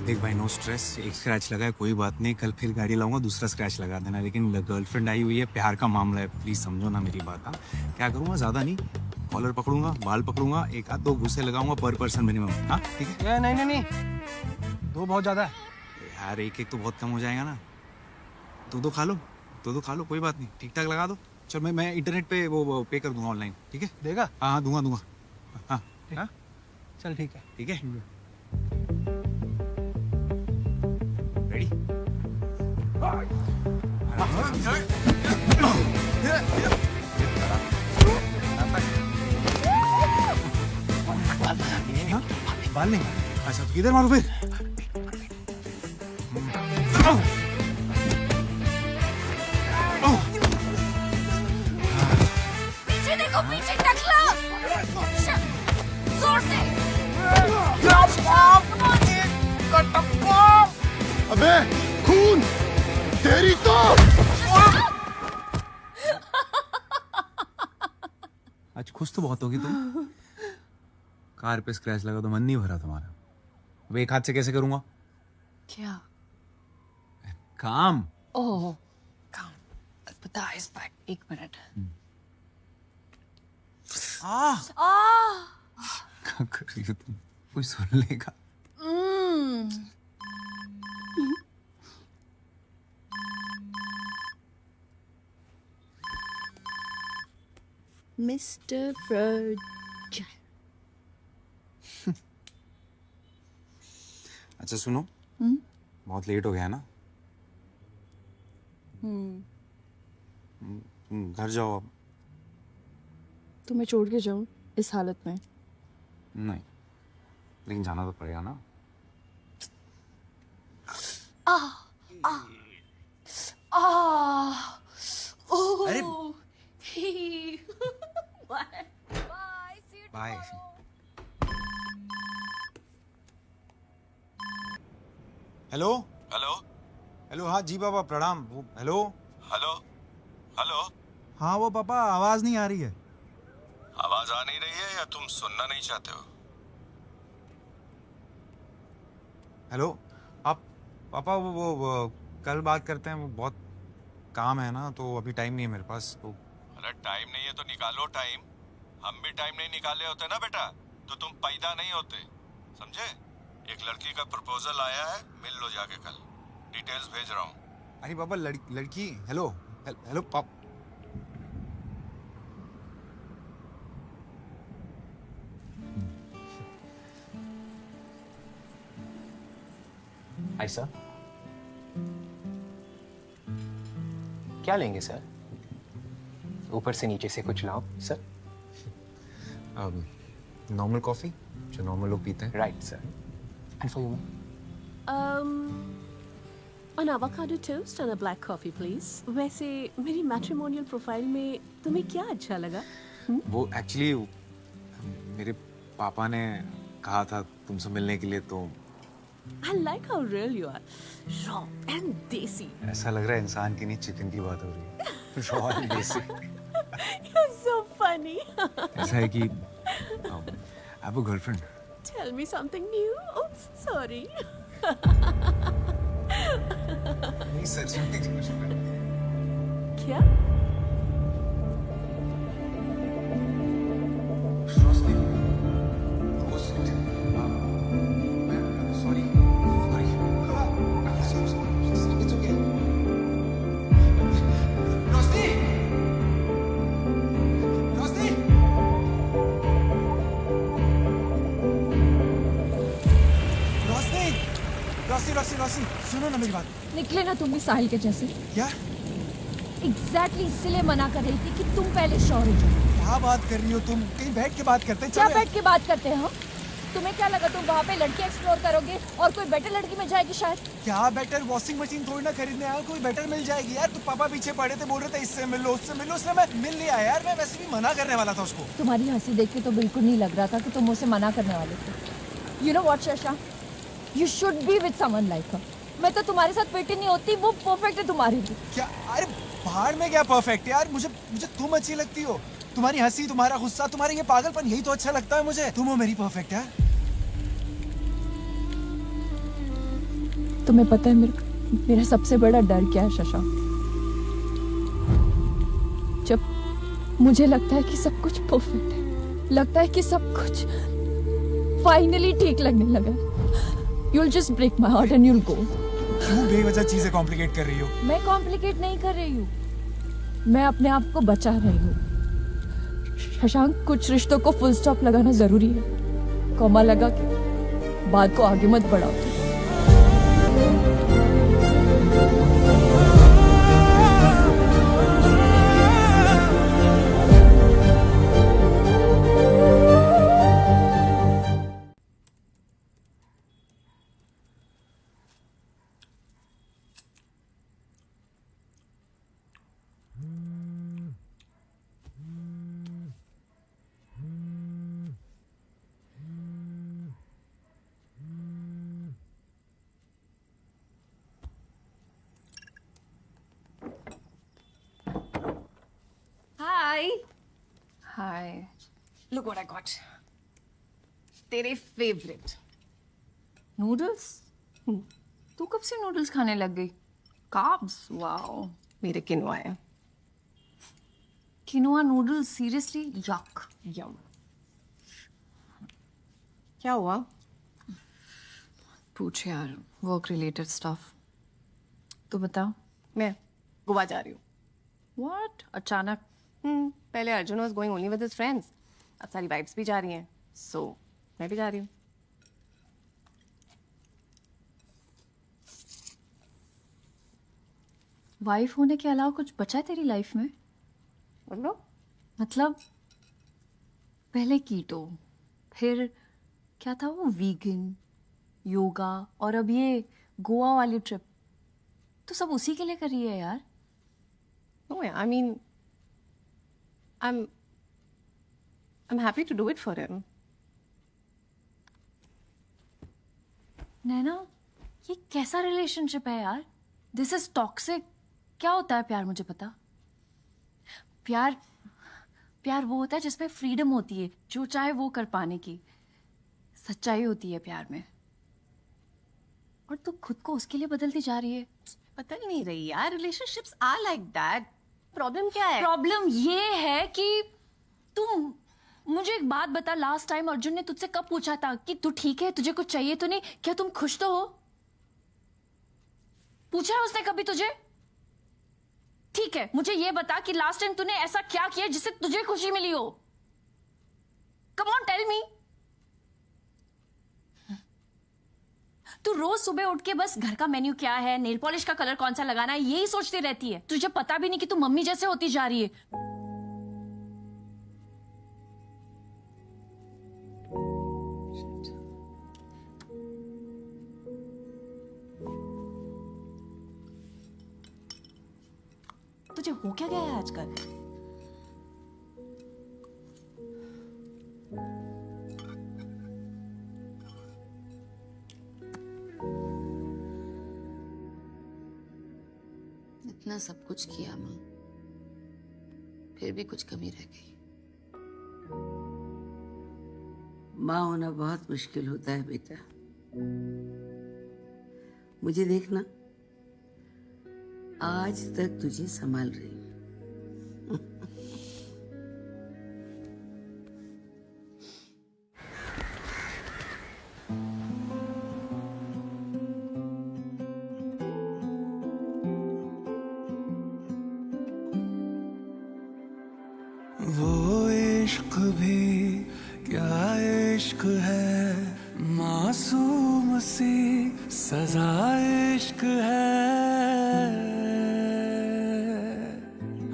देख भाई नो स्ट्रेस, एक स्क्रैच लगा है कोई बात नहीं, कल फिर गाड़ी लाऊंगा दूसरा स्क्रैच लगा देना, लेकिन गर्लफ्रेंड आई हुई है, प्यार का मामला है, प्लीज समझो ना मेरी बात। हाँ क्या करूंगा, ज्यादा नहीं, कॉलर पकड़ूंगा, बाल पकड़ूंगा, 1-2 घुसे लगाऊंगा पर पर्सन मिनिमम। हाँ ठीक है? नहीं 2 बहुत ज्यादा है यार, एक तो बहुत कम हो जाएगा ना, 2 खा लो, 2 खा लो, कोई बात नहीं, ठीक ठाक लगा दो। चल मैं इंटरनेट पे वो पे कर दूंगा ऑनलाइन, ठीक है? देगा? हाँ दूंगा। हाँ हाँ चल ठीक है। ठीक है रेडी? बाल नहीं, अच्छा किधर मारू फिर? पीछे देखो, पीछे टकला। जोर से। अबे खून तेरी तो। आज खुश तो बहुत होगी तुम। कार पे स्क्रैच लगा तो मन नहीं भरा तुम्हारा। अब एक हाथ से कैसे करूंगा क्या काम? ओह काम, पता है इस बैग। 1 मिनट। क्या कर रही हो तुम? कोई सुन लेगा। Mister fraud. अच्छा सुनो, बहुत लेट हो गया है ना, घर जाओ अब। तो मैं छोड़ के जाऊं इस हालत में? नहीं, लेकिन जाना तो पड़ेगा ना। अरे बाय। हेलो हेलो हेलो, हाँ जी पापा प्रणाम। वो हेलो हेलो हेलो। हाँ वो पापा आवाज नहीं आ रही है। आवाज आ नहीं रही है या तुम सुनना नहीं चाहते हो? हेलो आप पापा, वो कल बात करते हैं, वो बहुत काम है ना, तो अभी टाइम नहीं है मेरे पास। तो अरे टाइम नहीं है तो निकालो टाइम। हम भी टाइम नहीं निकाले होते ना बेटा तो तुम पैदा नहीं होते, समझे? एक लड़की का प्रपोजल आया है, मिल लो जाके कल, डिटेल्स भेज रहा हूँ। अरे पापा लड़की हेलो हेलो पाप। हाय सर, क्या लेंगे सर? ऊपर से नीचे से कुछ लाओ सर। नॉर्मल कॉफी जो नॉर्मल लोग पीते हैं। Right sir. And for you? An avocado toast and a black coffee, please. वैसे मेरी मैट्रिमोनियल प्रोफाइल में तुम्हें क्या अच्छा लगा? वो एक्चुअली मेरे पापा ने कहा था तुमसे मिलने के लिए, तो I like how real you are. Raw and desi. ऐसा लग रहा है इंसान की नहीं चिकन की बात हो रही है। रॉ एंड देसी। You're so funny. ऐसा है कि I have a girlfriend. Tell me something new. Oops, sorry. नहीं सच में। क्या? रोशनी, सुनो ना मेरी बात। निकले ना तुम भी साहिल के जैसे। क्या? एग्जैक्टली इसलिए मना कर रही थी कि तुम पहले श्योर हो। क्या बात कर रही हो तुम? कहीं बैठ के बात करते हैं। क्या बैठ के बात करते हैं? तुम्हें क्या लगा तुम वहाँ पे लड़की एक्सप्लोर करोगे और कोई बेटर लड़की मिल जाएगी शायद? क्या बेटर? वॉशिंग मशीन थोड़ी ना खरीदने आया, कोई बेटर मिल जाएगी यार। तो पापा पीछे पड़े थे, बोल रहे थे इससे मिलो उससे मिलो, इसलिए मैं मिल लिया यार। मैं वैसे भी मना करने वाला था उसको। तुम्हारी हंसी देख के तो बिल्कुल नहीं लग रहा था कि तुम मुझसे मना करने वाले थे। You know what Sasha, you should be with someone like her. मैं तो तुम्हारे साथ फिट ही नहीं होती, वो परफेक्ट है तुम्हारे लिए। क्या? अरे बाहर में क्या परफेक्ट यार? मुझे तुम अच्छी लगती हो। तुम्हारी हंसी, तुम्हारा गुस्सा, तुम्हारा ये पागलपन, यही तो अच्छा लगता है मुझे। तुम हो मेरी परफेक्ट यार। तुम्हें पता है मेरा सबसे बड़ा डर क्या है शशा? जब मुझे लगता है कि सब कुछ परफेक्ट है, लगता है कि सब कुछ फाइनली ठीक लगने लगा, you'll just break my heart and you'll go. क्यों बेवजह चीजें कॉम्प्लिकेट कर रही हो? मैं कॉम्प्लिकेट नहीं कर रही हूँ, मैं अपने आप को बचा रही हूँ। शशांक, कुछ रिश्तों को फुल स्टॉप लगाना जरूरी है। कॉमा लगा के बात को आगे मत बढ़ाओ। Hi. Look what I got. तेरे फेवरेट नूडल्स? तू कब से नूडल्स खाने लग गई? कार्ब्स? वाओ। मेरे किनवा है। Quinoa noodles? सीरियसली? यक। यम। क्या हुआ? पूछ यार, वर्क रिलेटेड स्टफ। तू बता। मैं गोवा जा रही हूँ। What? अचानक? पहले Arjun was going only with his friends. अब सारी वाइफ्स भी जा रही हैं, so मैं भी जा रही हूँ। वाइफ होने के अलावा कुछ बचा है तेरी लाइफ में? मतलब पहले कीटो, फिर क्या था वो, वीगन, योगा, और अब ये गोवा वाली ट्रिप। तो सब उसी के लिए कर रही है यार। No, I mean, I'm happy to do it for him. नैना, ये कैसा रिलेशनशिप है यार? This is toxic. क्या होता है प्यार, मुझे पता। प्यार वो होता है जिसमें फ्रीडम होती है, जो चाहे वो कर पाने की। सच्चाई होती है प्यार में। और तू खुद को उसके लिए बदलती जा रही है। बदल नहीं रही यार, relationships are like that. Problem क्या है? प्रॉब्लम ये है कि तुम मुझे एक बात बता, लास्ट टाइम अर्जुन ने तुझसे कब पूछा था कि तू ठीक है, तुझे कुछ चाहिए तो नहीं, क्या तुम खुश तो हो? पूछा है उसने कभी तुझे? ठीक है, मुझे ये बता कि लास्ट टाइम तूने ऐसा क्या किया जिससे तुझे खुशी मिली हो? Come on tell me. तू रोज सुबह उठ के बस घर का मेन्यू क्या है, नेल पॉलिश का कलर कौन सा लगाना है, यही सोचती रहती है। तुझे पता भी नहीं कि तू मम्मी जैसे होती जा रही है। तुझे हो क्या गया है आजकल? इतना सब कुछ किया माँ, फिर भी कुछ कमी रह गई। माँ होना बहुत मुश्किल होता है बेटा। मुझे देखना, आज तक तुझे संभाल रही हूँ। वो इश्क भी क्या इश्क है, मासूम सी सजा इश्क है।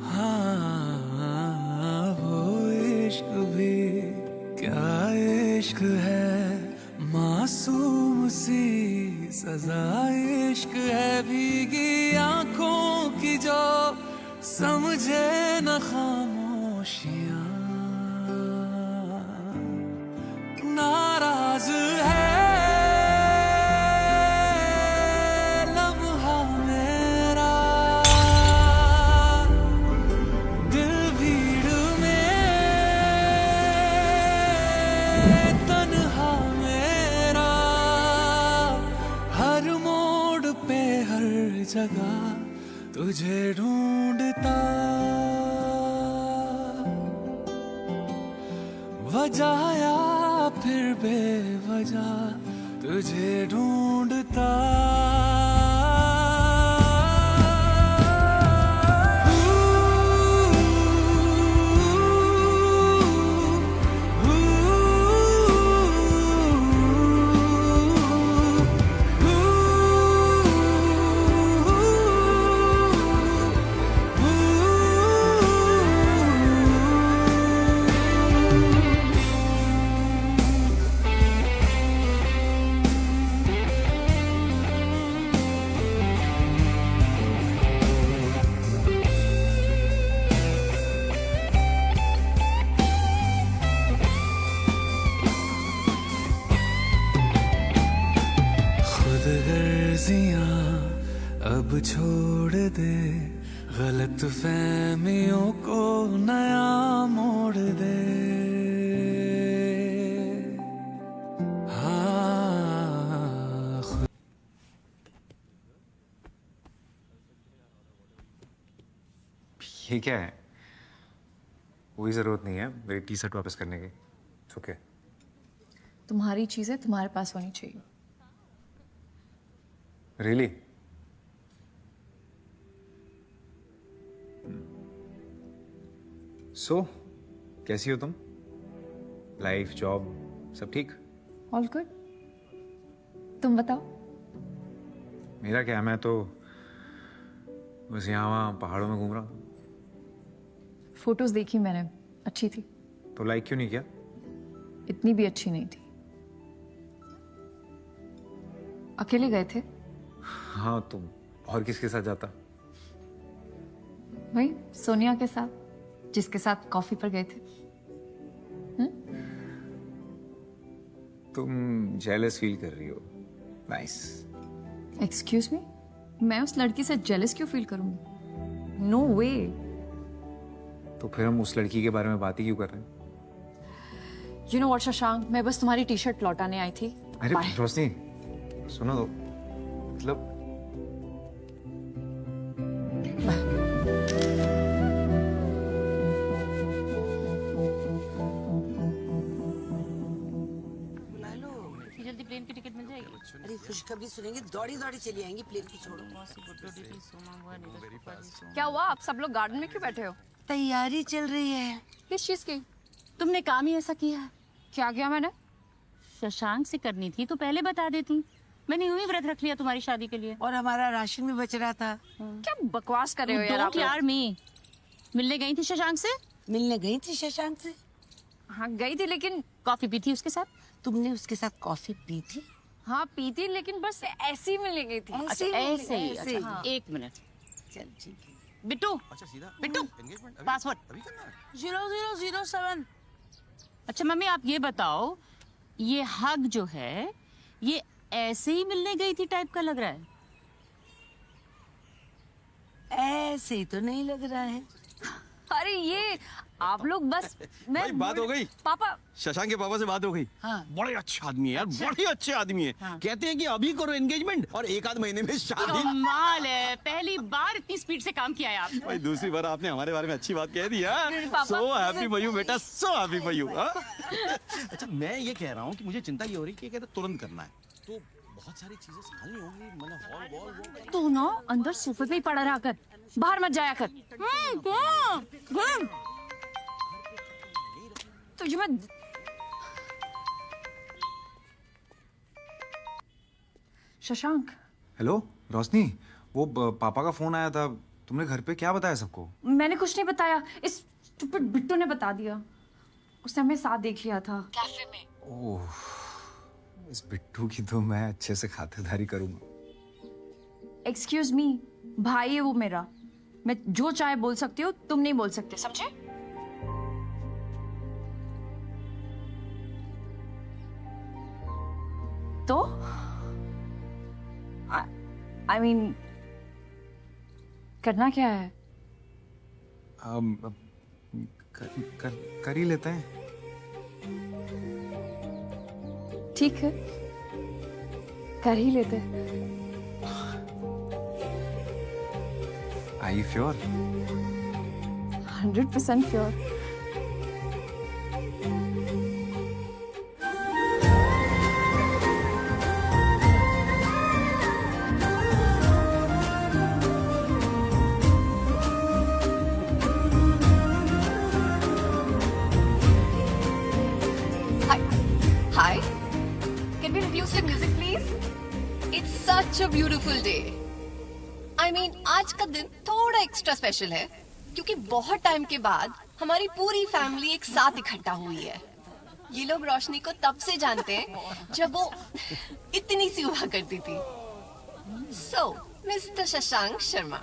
हाँ वो इश्क भी क्या इश्क है, मासूम सी सजा इश्क है। भीगी आंखों की जो समझे न खामोशियां, नाराज है लम्हा मेरा, दिल भीड़ में तन्हा मेरा, हर मोड़ पे हर जगह तुझे ढूंढता, वजह या फिर बेवजह तुझे ढूंढता। अब छोड़ दे, गलत फहमियों को नया मोड़ दे। हाँ ये क्या है? कोई जरूरत नहीं है मेरी टी शर्ट वापस करने की। ओके, तुम्हारी चीजें तुम्हारे पास होनी चाहिए। रियली? सो कैसी हो तुम? लाइफ, जॉब सब ठीक? All good. तुम बताओ। मेरा क्या, मैं तो बस यहाँ वहाँ पहाड़ों में घूम रहा हूँ। फोटोज देखी मैंने, अच्छी थी। तो लाइक क्यों नहीं किया? इतनी भी अच्छी नहीं थी। अकेले गए थे? हाँ, तुम और किसके साथ जाता? वही सोनिया के साथ, जिसके साथ कॉफी पर गए थे। तुम जेलस फील कर रही हो। नाइस। एक्सक्यूज मी, मैं उस लड़की से जेलस क्यों फील करूंगी? नो वे। तो फिर हम उस लड़की के बारे में बात ही क्यों कर रहे हैं? यू नो व्हाट शशांक, मैं बस तुम्हारी टी शर्ट लौटाने आई थी। अरे रोशनी, सुनो तो, मतलब जल्दी प्लेन की टिकट मिल जाएगी। अरे खुशखबरी सुनेंगे, दौड़ी दौड़ी चली आएंगी, प्लेन की छोड़ो। क्या हुआ, आप सब लोग गार्डन में क्यों बैठे हो? तैयारी चल रही है। किस चीज की? तुमने काम ही ऐसा किया। क्या किया मैंने? शशांक से करनी थी तो पहले बता देती। मैंने यूं ही व्रत रख लिया तुम्हारी शादी के लिए। और हमारा राशन भी बच रहा था। क्या बकवास कर रहे हो यार आप लोग? यार मी मिलने गई थी शशांक से? मिलने गई थी शशांक से? हाँ गई थी, लेकिन कॉफी पी थी उसके साथ? तुमने उसके साथ कॉफी पी थी? हाँ पी थी, लेकिन बस ऐसे ही मिलने गई थी। अच्छा ऐसे ही। अच्छा हाँ। एक मिनट, चल ठीक है। बिट्टू, अच्छा सीधा बिट्टू पासवर्ड 0007। अच्छा मम्मी आप ये बताओ, ये हग जो है ये ऐसे ही मिलने गई थी टाइप का लग रहा है? ऐसे ही तो नहीं लग रहा है। अरे ये आप लोग बस भाई बात हो गई। पापा शशांक के पापा से बात हो गई। हाँ। बड़े अच्छे आदमी है यार, बड़े अच्छे आदमी है। हाँ। कहते हैं कि अभी करो एंगेजमेंट और 1 आध महीने में शादी। कमाल है, पहली बार इतनी स्पीड से काम किया है आप। भाई दूसरी बार आपने हमारे बारे में अच्छी बात कह दी है। पापा, सो हैप्पी फॉर यू बेटा, सो हैप्पी फॉर यू। अच्छा मैं ये कह रहा हूँ कि मुझे चिंता ये हो रही है कि कहते तुरंत करना है, तो बहुत सारी चीजें संभालनी होंगी, मतलब हॉल वॉल। तू ना अंदर सोफे पे ही पड़ा रहा कर, बाहर मत जाया कर। तुझे मैं शशांक। हेलो रोशनी, वो पापा का फोन आया था, तुमने घर पे क्या बताया सबको? मैंने कुछ नहीं बताया, इस स्टूपिड बिट्टू ने बता दिया। उसने हमें साथ देख लिया था कैफे में। ओह, इस बिट्टू की तो मैं अच्छे से खातिरदारी करूंगा। एक्सक्यूज मी, भाई है वो मेरा, मैं जो चाहे बोल सकती हूँ, तुम नहीं बोल सकते, समझे? तो आई मीन करना क्या है? कर ही लेते हैं। ठीक है, कर ही लेते। Are you sure? 100% sure. Hi. Can we reduce the music, please? It's such a beautiful day. I mean, आज का दिन थोड़ा एक्स्ट्रा स्पेशल है क्योंकि बहुत टाइम के बाद हमारी पूरी फैमिली एक साथ इकट्ठा हुई है। ये लोग रोशनी को तब से जानते हैं जब वो इतनी सी हुआ करती थी। So, मिस्टर शशांक शर्मा,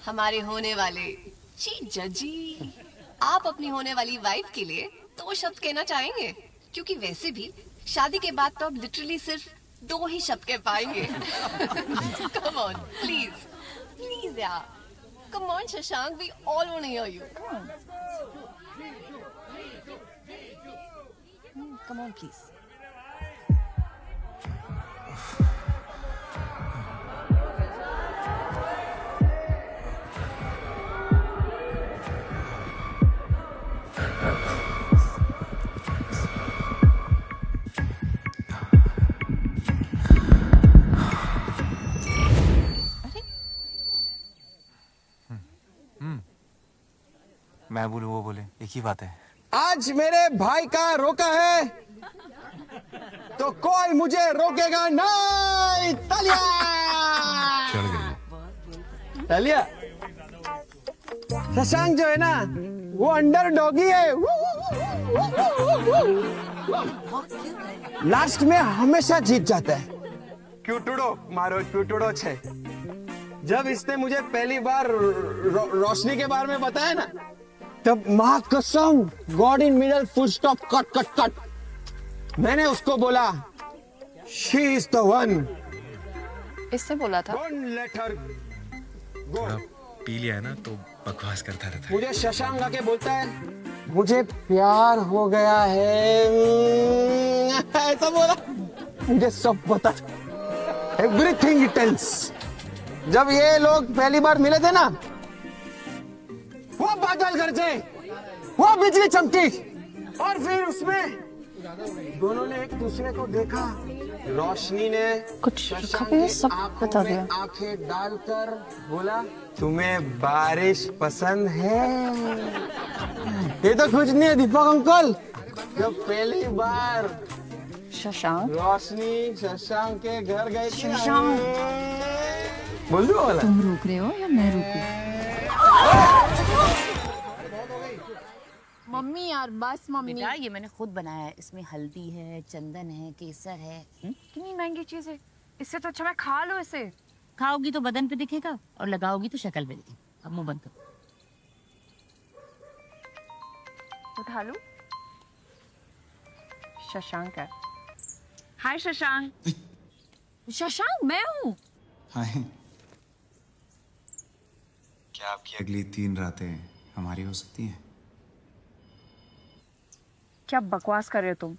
हमारे होने वाले जीजा जी, आप अपनी होने वाली वाइफ के लिए 2 शब्द कहना चाहेंगे? क्योंकि वैसे भी शादी के बाद तो आप लिटरली सिर्फ 2 ही शब्द कह पाएंगे। Come on, please, please यार, come on Shashank, we all want to hear you. Come on, please. मैं बोलूं वो बोले, एक ही बात है। आज मेरे भाई का रोका है तो कोई मुझे रोकेगा नहीं। तालिया तालिया। शशांक जो है ना, वो अंडर डॉगी है। लास्ट में हमेशा जीत जाता है। क्यूटुडो मारो, क्यूटुडो छे। जब इसने मुझे पहली बार रोशनी के बारे में बताया ना, तब माँ कसम, God in middle full stop cut cut cut, मैंने उसको बोला शी इज द वन। इससे बोला था। Don't let her go. P लिया है ना तो बकवास करता रहता है। मुझे शशांक आके बोलता है मुझे प्यार हो गया है, ऐसा बोला। मुझे सब पता था, एवरीथिंग इट टेल्स। जब ये लोग पहली बार मिले थे ना, वो बादल गरजे, वो बिजली चमकी, और फिर उसमें दोनों ने एक दूसरे को देखा। रोशनी ने कुछ सब बता दिया। आंखें डालकर बोला तुम्हें बारिश पसंद है। ये तो कुछ नहीं है दीपक अंकल। जब पहली बार शशांक, रोशनी शशांक के घर गई थी ना, शशांक, बोल दो वाला। तुम रोक रहे हो या मैं रोकूं? मम्मी यार बस मम्मी। बेटा ये मैंने खुद बनाया है, इसमें हल्दी है, चंदन है, केसर है। कितनी महंगी चीज है, इससे तो अच्छा मैं खा लो इसे। खाओगी तो बदन पे दिखेगा और लगाओगी तो शक्ल पे दिखेगा। अब मुंह बंद करो। उठा लूं? शशांक है। हाय शशांक। शशांक मैं हूँ। हाय। क्या आपकी अगली 3 रातें हमारी हो सकती हैं? क्या बकवास कर रहे हो तुम?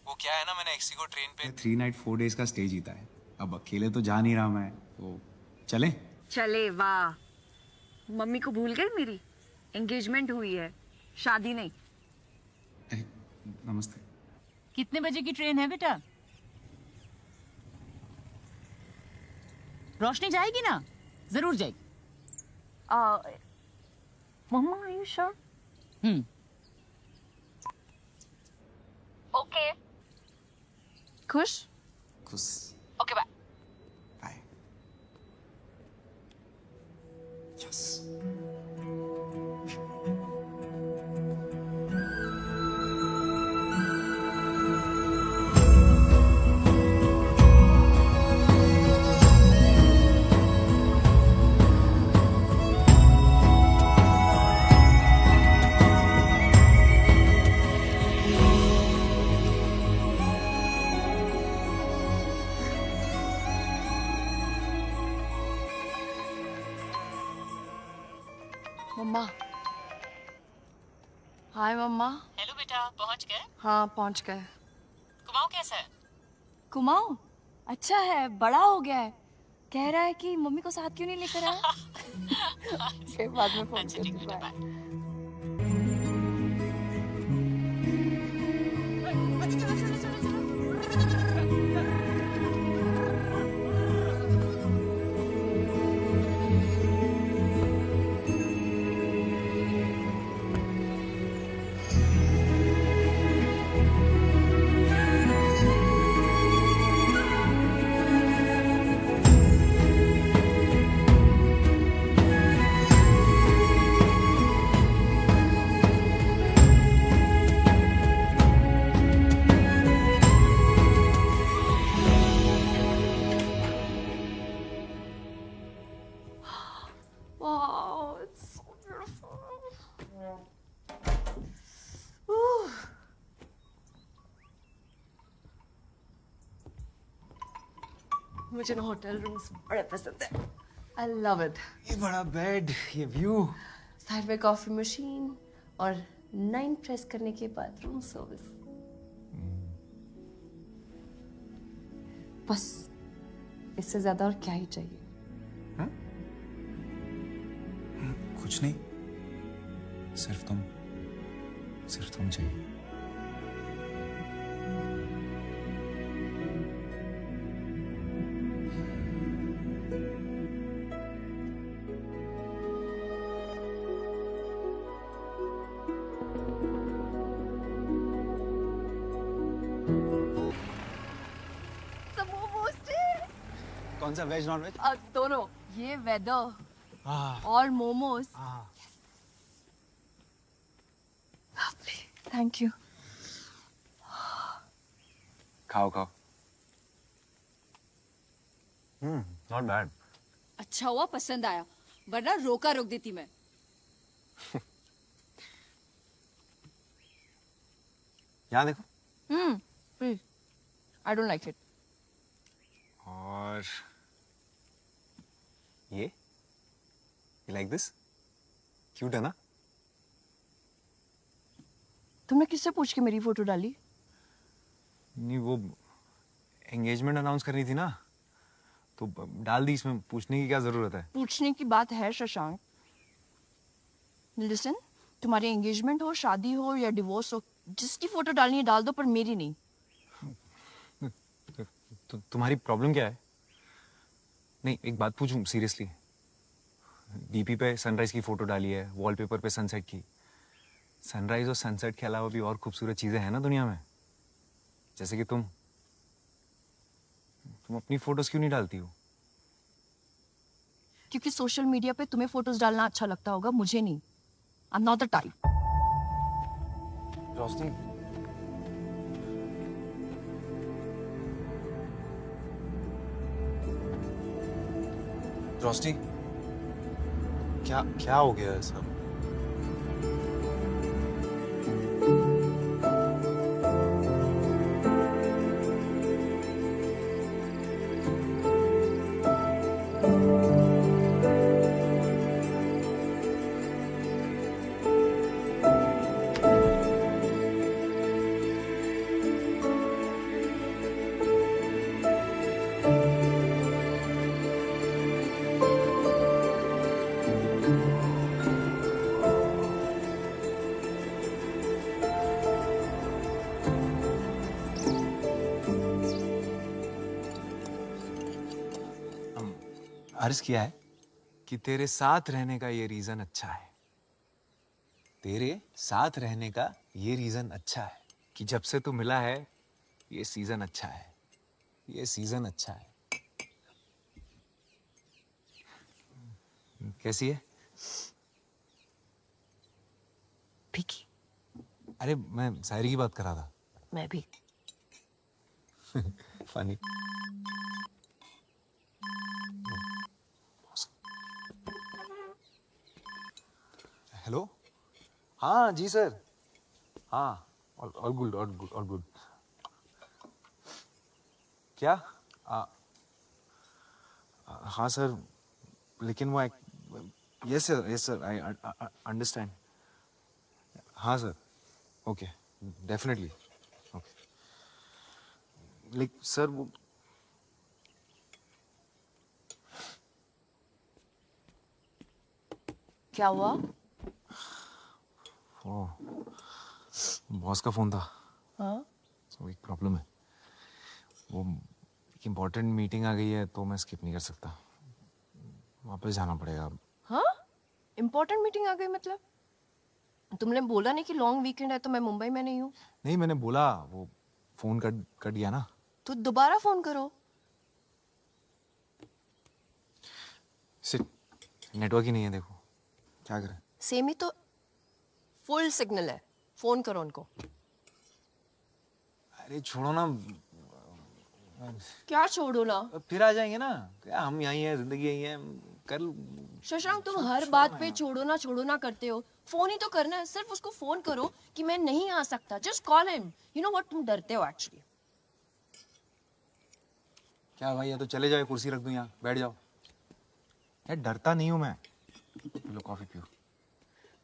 वो क्या है ना, मैंने एक्सी को ट्रेन पे 3 नाइट 4 डेज का स्टे जीता है। अब अकेले तो जा नहीं रहा मैं, तो चलें? चले, वाह। मम्मी को भूल गई मेरी? एंगेजमेंट हुई है, शादी नहीं। नमस्ते। कितने बजे की ट्रेन है बेटा? रोशनी जाएगी ना? जरूर जाएगी। Mama, are you sure? Okay. खुश? खुश। Okay, bye. Bye. Yes. Mama. Hi mama. Hello बेटा, पहुंच गए? हाँ, पहुंच गए। कुमाऊं कैसा है? कुमाऊं अच्छा है, बड़ा हो गया है। कह रहा है कि मम्मी को साथ क्यों नहीं लेकर आया? फिर बाद में फोन अच्छा, ठीक करती बेटा, हूँ। Bye. Wow, it's so beautiful. Ooh. मुझे ना होटल रूम्स बड़े पसंद है। I love it. ये बड़ा बेड, ये व्यू। साइड में कॉफी मशीन और 9 प्रेस करने के बाद रूम सर्विस। बस इससे ज्यादा और क्या ही चाहिए? कुछ नहीं, सिर्फ तुम चाहिए। कौन सा, वेज नॉन वेज? दोनों, ये वेदर हाँ। और मोमोज। Thank you. खाओ खाओ। Not bad. अच्छा हुआ पसंद आया, वरना रोका रोक देती मैं। यहाँ देखो। Please, I don't like it. और ये लाइक दिस? क्यूट है ना? तुमने किससे पूछ के मेरी फोटो डाली? नहीं, वो एंगेजमेंट अनाउंस करनी थी ना, तो डाल दी। इसमें पूछने की क्या जरूरत है? पूछने की बात है शशांक। लिसन, तुम्हारी एंगेजमेंट हो, शादी हो या डिवोर्स हो, जिसकी फोटो डालनी है डाल दो, पर मेरी नहीं। तो तुम्हारी प्रॉब्लम क्या है? नहीं, एक बात पूछूं सीरियसली। डीपी पे सनराइज की फोटो डाली है, वॉलपेपर पे सनसेट की। सनराइज और सनसेट के अलावा भी और खूबसूरत चीजें हैं ना दुनिया में, जैसे कि तुम अपनी फोटोज क्यों नहीं डालती हो? क्योंकि सोशल मीडिया पे तुम्हें फोटोज डालना अच्छा लगता होगा, मुझे नहीं। I am not the type. Roshni, Roshni, क्या हो गया है सब? अर्ज किया है कि तेरे साथ रहने का ये रीजन अच्छा है। तेरे साथ रहने का ये रीजन अच्छा है कि जब से तू मिला है ये सीजन अच्छा है, ये सीजन अच्छा है। कैसी है? फीकी। अरे मैं शायरी की बात कर रहा था। मैं भी। फनी। हेलो। हाँ जी सर। हाँ all good all good all good. क्या? हाँ सर, लेकिन वो यस सर आई अंडरस्टैंड। हाँ सर, ओके डेफिनेटली ओके। लेकिन सर वो क्या हुआ? ओ बॉस का फोन था। हाँ? तो एक प्रॉब्लम है, वो एक इम्पोर्टेंट मीटिंग आ गई है तो मैं स्किप नहीं कर सकता, वापस जाना पड़ेगा अब। हाँ? इम्पोर्टेंट मीटिंग आ गई मतलब? तुमने बोला नहीं कि लॉन्ग वीकेंड है तो मैं मुंबई में नहीं हूँ? नहीं मैंने बोला, वो फोन कट गया ना। तो दोबारा फोन करो। नेटवर्क ही नहीं है, देखो क्या करें। सेमी तो फुल सिग्नल है, फोन करो उनको। अरे छोड़ो ना। क्या छोड़ो ना? फिर आ जाएंगे ना, क्या हम यहीं हैं, जिंदगी यहीं है, कल। शशांक तुम हर बात पे छोड़ो ना करते हो। फोन ही तो करना है, सिर्फ उसको फोन करो कि मैं नहीं आ सकता। Just call him. You know what, तुम डरते हो एक्चुअली। क्या भाई, ये तो चले जाओ, कुर्सी रख दूं यहाँ, बैठ जाओ। यार डरता नहीं हूं मैं। लो कॉफी पियो।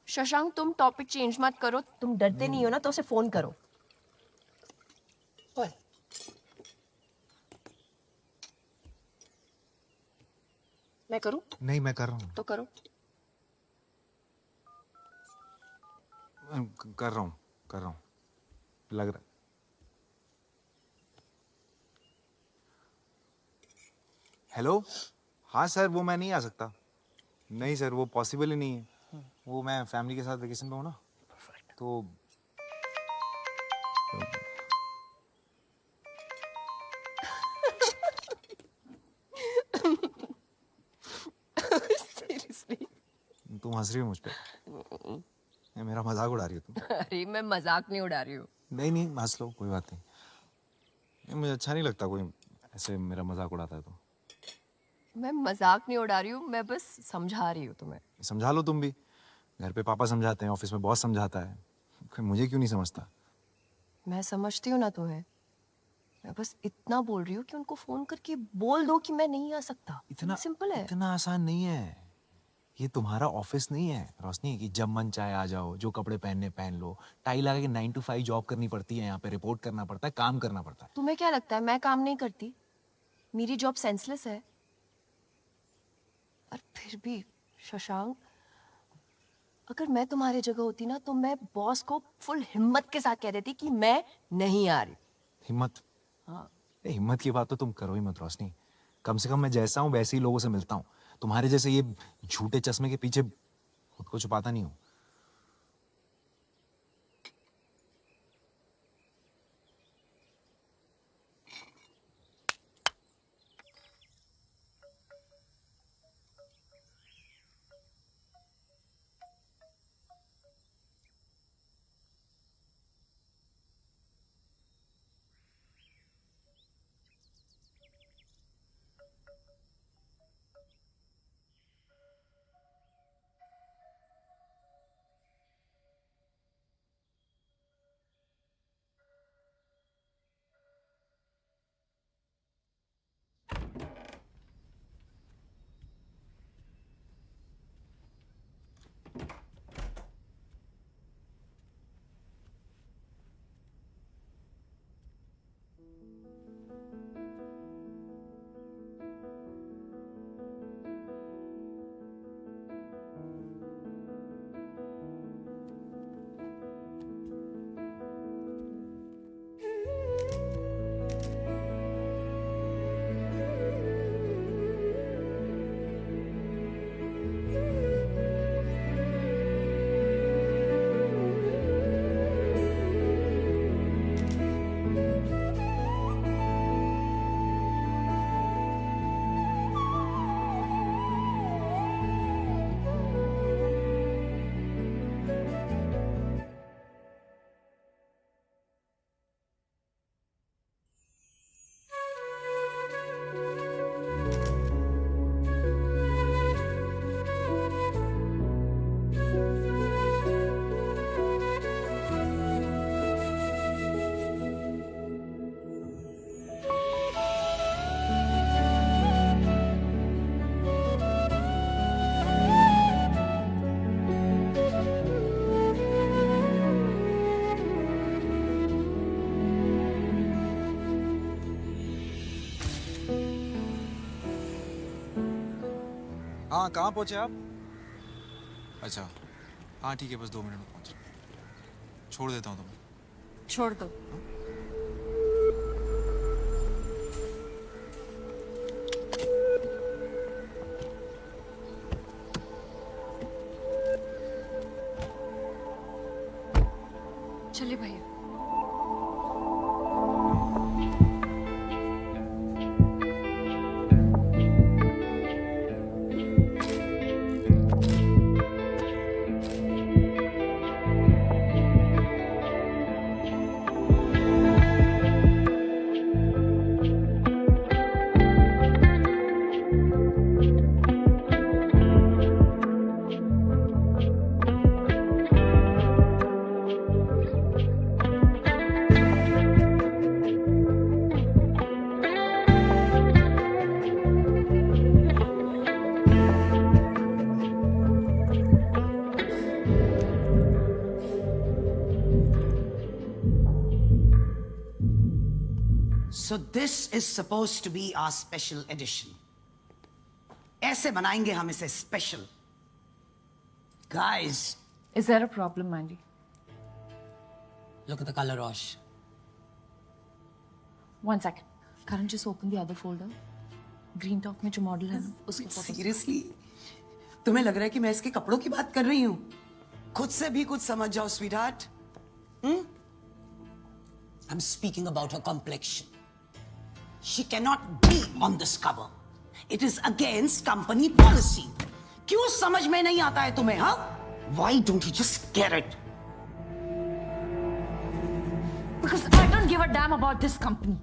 शशांक तुम टॉपिक चेंज मत करो। तुम डरते नहीं हो ना तो उसे फोन करो। मैं करूं? नहीं मैं कर रहा हूँ। तो करो। कर रहा हूँ लग रहा। हेलो। हाँ सर, वो मैं नहीं आ सकता। नहीं सर, वो पॉसिबल ही नहीं है। वो मैं फैमिली के साथ वेकेशन पे हूँ ना, तो सीरियसली? तुम हंस रही हो मुझ पे? ये मेरा मजाक उड़ा रही हो तुम? अरे मैं मजाक नहीं उड़ा रही हूँ। नहीं हंस लो, कोई बात नहीं। ये मुझे अच्छा नहीं लगता कोई ऐसे मेरा मजाक उड़ाता है तो। मैं मजाक नहीं उड़ा रही हूँ, मैं बस समझा रही हूँ तुम्हें। समझा लो तुम भी। घर पे पापा समझाते हैं, ऑफिस में बॉस समझाता है, फिर मुझे क्यों नहीं समझता? मैं समझती हूँ ना तुम्हें। मैं बस इतना बोल रही हूँ कि उनको फोन करके बोल दो कि मैं नहीं आ सकता। इतना सिंपल है। इतना आसान नहीं है। ये तुम्हारा ऑफिस नहीं है रोशनी कि जब मन चाहे आ जाओ, जो कपड़े पहनने पहन लो। टाई लगा के 9 to 5 जॉब करनी पड़ती है, यहाँ पे रिपोर्ट करना पड़ता है, काम करना पड़ता है। तुम्हें क्या लगता है मैं काम नहीं करती? मेरी जॉब सेंसलेस है। और फिर भी शशांक, अगर मैं तुम्हारी जगह होती ना तो मैं बॉस को फुल हिम्मत के साथ कह देती कि मैं नहीं आ रही। हिम्मत? हाँ। हिम्मत की बात तो तुम करो ही मत रोशनी। कम से कम मैं जैसा हूँ वैसे ही लोगों से मिलता हूँ। तुम्हारे जैसे ये झूठे चश्मे के पीछे खुद को छुपाता नहीं हूँ। हाँ कहाँ पहुँचे आप? अच्छा हाँ ठीक है, बस 2 मिनट में पहुँच रहा हूँ। छोड़ देता हूँ तुम्हें। छोड़ दो। चलिए भैया। So this is supposed to be our special edition. ऐसे बनाएंगे हम इसे special. Guys. Is there a problem, Mandy? Look at the color, Rosh. One second. Karan, just open the other folder. Green Talk में जो model है ना, उसको photo. Seriously? तुम्हें लग रहा है कि मैं इसके कपड़ों की बात कर रही हूँ? खुद से भी कुछ समझ जाओ, sweetheart. I'm speaking about her complexion. She cannot be on this cover. It is against company policy. क्यों समझ में नहीं आता है तुम्हें, हाँ? Why don't you just get it? Because I don't give a damn about this company.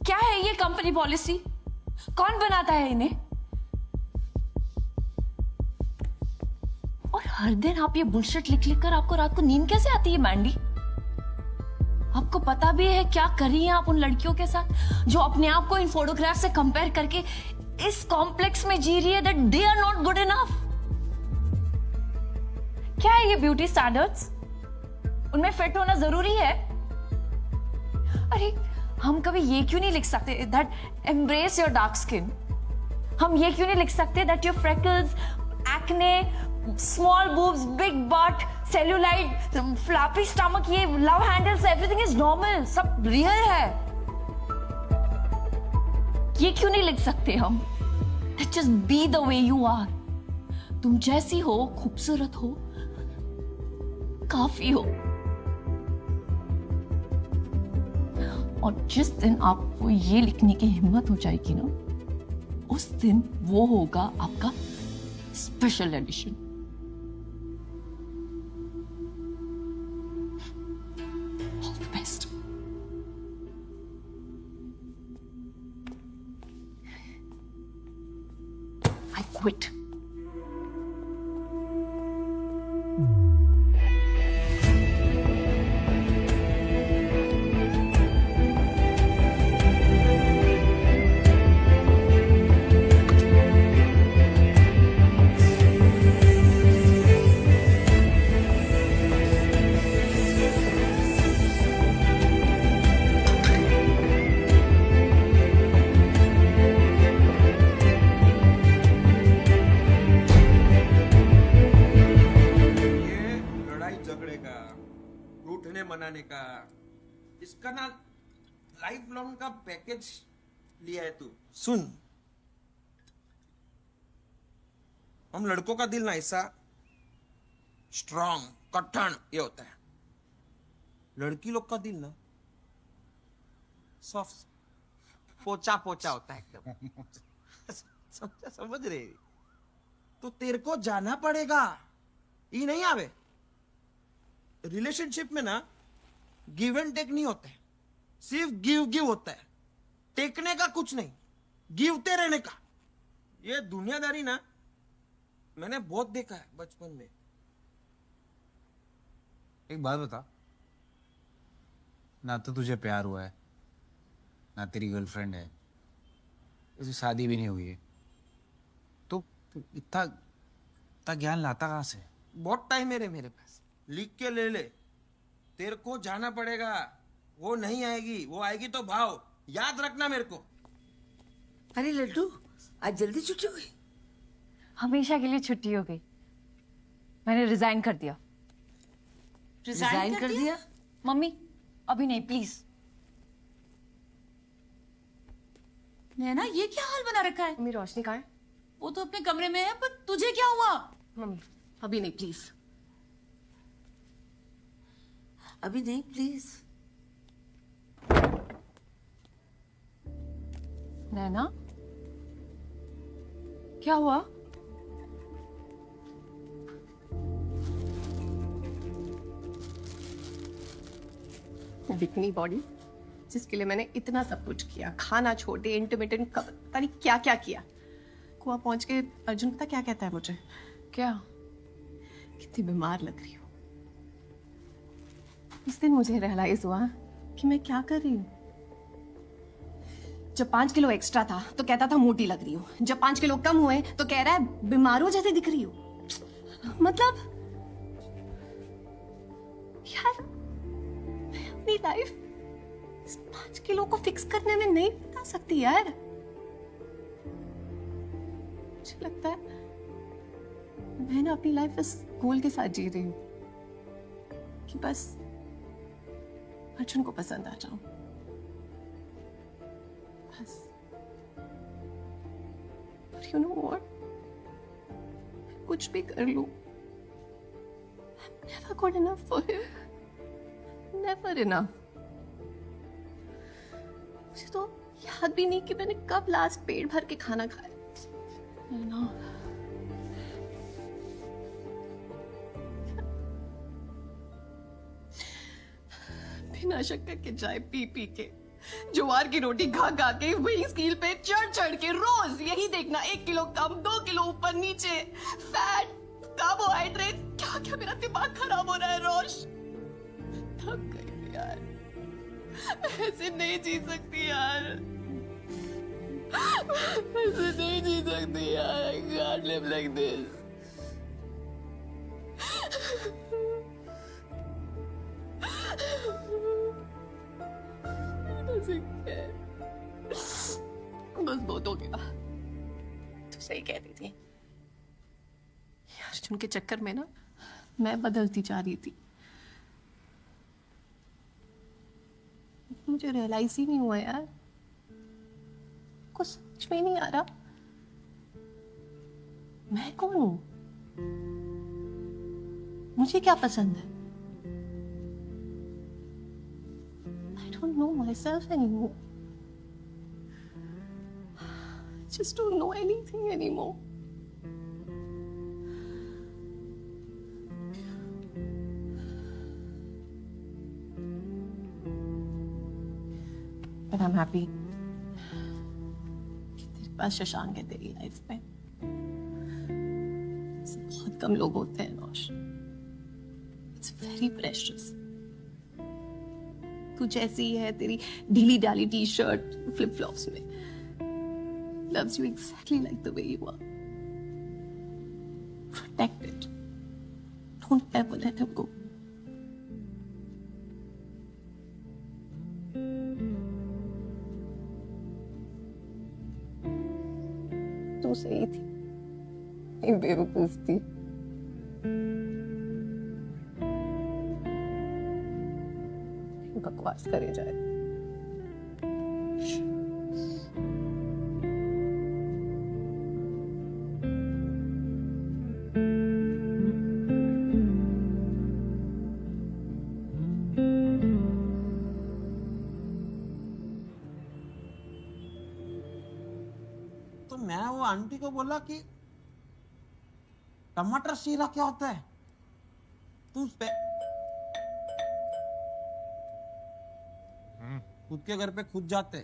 क्या है ये कंपनी पॉलिसी? कौन बनाता है इन्हें? और हर दिन आप ये बुलशिट लिख लिख कर आपको रात को नींद कैसे आती है, मैंडी? आपको पता भी है क्या कर रही हैं आप उन लड़कियों के साथ जो अपने आप को इन फोटोग्राफ से कंपेयर करके इस कॉम्प्लेक्स में जी रही है that they are not good enough? क्या है ये ब्यूटी स्टैंडर्ड्स? उनमें फिट होना जरूरी है? अरे हम कभी ये क्यों नहीं लिख सकते that embrace your dark skin? हम ये क्यों नहीं लिख सकते that your freckles, acne, small boobs, big butt, cellulite, flappy stomach, ये love handles, everything is normal, सब real है? ये क्यों नहीं लिख सकते हम? That just be the way you are. तुम जैसी हो, खूबसूरत हो, काफी हो। और जिस दिन आपको ये लिखने की हिम्मत हो जाएगी ना, उस दिन वो होगा आपका special edition. All the best. I quit. मनाने का इसका ना लाइफ लॉन्ग का पैकेज लिया है तू। सुन, हम लड़कों का दिल ना ऐसा स्ट्रॉन्ग कठिन ये होता है, लड़की लोग का दिल ना सॉफ्ट पोचा पोचा होता है एकदम। समझ रहे? तो तेरे को जाना पड़ेगा, ये नहीं आवे। रिलेशनशिप में ना गिव एंड टेक नहीं होता है, सिर्फ गिव गिव होता है, टेकने का कुछ नहीं, गिवते रहने का। ये दुनियादारी ना मैंने बहुत देखा है बचपन में। एक बात बता, ना तो तुझे प्यार हुआ है, ना तेरी गर्लफ्रेंड है, इसकी शादी भी नहीं हुई है, तो इतना ज्ञान लाता कहाँ से? बहुत टाइम है रे मेरे पास, लिख के ले ले। तेरे को जाना पड़ेगा, वो नहीं आएगी, वो आएगी तो भाव, याद रखना मेरे को। अरे लड्डू, आज जल्दी छुट्टी हुई? हमेशा के लिए छुट्टी हो गई। मैंने रिजाइन कर दिया। रिजाइन कर दिया? मम्मी अभी नहीं, प्लीज। नैना, ये क्या हाल बना रखा है? मम्मी रोशनी कहाँ है? वो तो अपने कमरे में है, पर तुझे क्या हुआ? मम्मी अभी नहीं, प्लीज। अभी नहीं, प्लीज। नैना, क्या हुआ? दिखनी बॉडी जिसके लिए मैंने इतना सब कुछ किया, खाना छोड़ दिया, इंटरमिटेंट पता नहीं क्या क्या किया। कुआ पहुंच के अर्जुन पता क्या कहता है मुझे? क्या? कितनी बीमार लग रही हो। उस दिन मुझे रियलाइज हुआ कि मैं क्या कर रही हूँ। जब 5 किलो एक्स्ट्रा था तो कहता था मोटी लग रही हो, जब 5 किलो कम हुए तो कह रहा है बीमारों जैसे दिख रही हो। मतलब यार, मैं अपनी लाइफ 5 किलो को फिक्स करने में नहीं बिता सकती यार। मुझे लगता है मैं ना अपनी लाइफ इस गोल के साथ जी रही हूँ कि बस अर्जुन को पसंद आ जाऊं, बस। But you know what? कुछ भी कर लूं, I'm never good enough for him. Never enough. मुझे तो याद भी नहीं कि मैंने कब लास्ट पेट भर के खाना खाया। You know. बिना शक्कर के चाय पी पी के, ज्वार की रोटी खा खा के, वही स्कील पे चढ़ चढ़ के रोज यही देखना, 1 किलो कम, 2 किलो ऊपर नीचे, फैट, कार्बोहाइड्रेट, क्या क्या मेरा दिमाग खराब हो रहा है रोश। थक गई यार, मैं ऐसे नहीं जी सकती यार, ऐसे नहीं जी सकती यार। I can't live like this. बस बहुत हो गया। तू सही कहती थी, अर्जुन के चक्कर में ना मैं बदलती जा रही थी। मुझे रियलाइज ही नहीं हुआ यार, कुछ समझ में नहीं आ रहा मैं कौन हूं, मुझे क्या पसंद है। I don't know myself anymore. I just don't know anything anymore. But I'm happy कि तेरे पास शशांक है तेरी लाइफ में। ऐसे बहुत कम लोग होते हैं रोश। It's very precious. तू जैसी है, तेरी ढीली डाली टी शर्ट, फ्लिप फ्लॉप्स में, loves you exactly like the way you are. Protect it. Don't ever let him go. तू सही थी, मैं बेवकूफ थी। बकवास करे जाए। तो मैं वो आंटी को बोला कि टमाटर शीरा क्या होता है, तुम खुद के घर पे खुद जाते।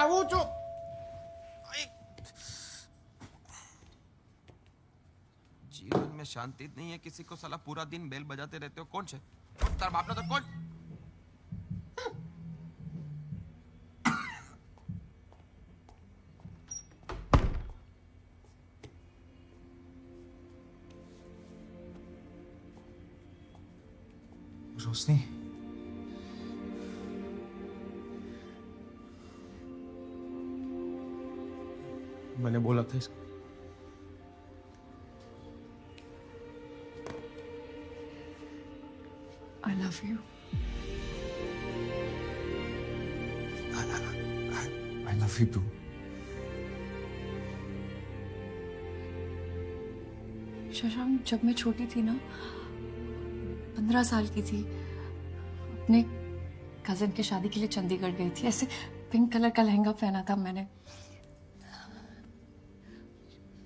वो जो जीवन में शांति नहीं है किसी को, साला पूरा दिन बेल बजाते रहते हो। कौन से तार बाप ना तो कौन? रोशनी, मैंने बोला था इसको। I love you. I love you too. Shashank, जब मैं छोटी थी ना, 15 साल की थी, अपने कजन की शादी के लिए चंडीगढ़ गई थी। ऐसे पिंक कलर का लहंगा पहना था मैंने।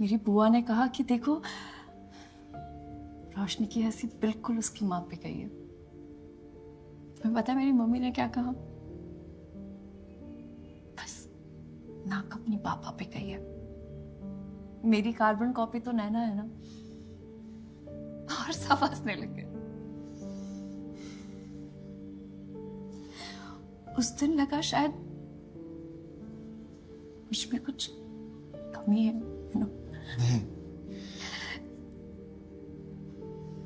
मेरी बुआ ने कहा कि देखो, रोशनी की हंसी बिल्कुल उसकी माँ पे गई है। तुम्हें पता है मेरी मम्मी ने क्या कहा? बस नाक अपनी पापा पे गई है। मेरी कार्बन कॉपी तो नैना है ना, और सब हंसने लगे। उस दिन लगा शायद मुझ में कुछ कमी है, you know?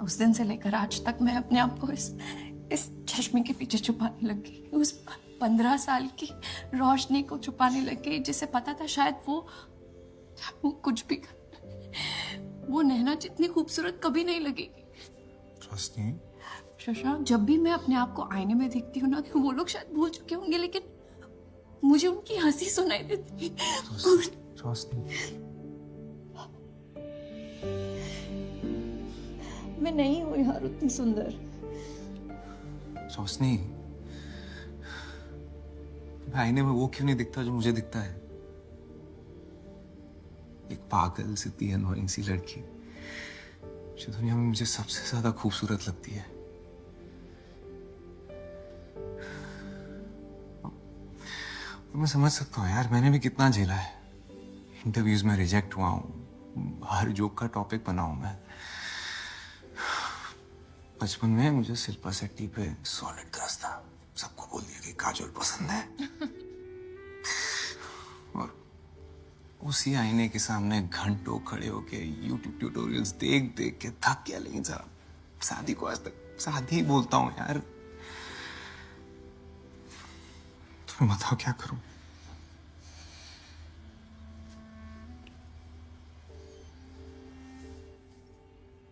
उस दिन से लेकर आज तक मैं अपने आप को इस चश्मे के पीछे छुपाने लग गई। उस 15 साल की रोशनी को छुपाने लग गई, जिसे पता था शायद वो कुछ भी कर, वो नैना जितनी खूबसूरत कभी नहीं लगेगी। रोशनी, शशांक, जब भी मैं अपने आप को आईने में देखती हूँ ना, तो वो लोग शायद भूल चुके होंगे, लेकिन मुझे उनकी हंसी सुनाई देती है। रोशनी, मैं नहीं हूँ यार उतनी सुंदर। रोशनी, आईने में वो क्यों नहीं दिखता जो मुझे दिखता है? एक पागल सी अनोइंग सी लड़की जो दुनिया में मुझे सबसे ज्यादा खूबसूरत लगती है। और मैं समझ सकता हूँ यार, मैंने भी कितना झेला है। इंटरव्यूज में रिजेक्ट हुआ हूँ, हर जोक का टॉपिक बना हूं मैं। बचपन में मुझे शिल्पा शेट्टी पे सॉलिड क्रश था, सबको बोल दिया कि काजोल पसंद है। और उसी आईने के सामने घंटों खड़े होके YouTube ट्यूटोरियल्स देख देख के थक गया। लेकिन सारा शादी को आज तक शादी ही बोलता हूँ यार। तुम्हें बताओ क्या करूं?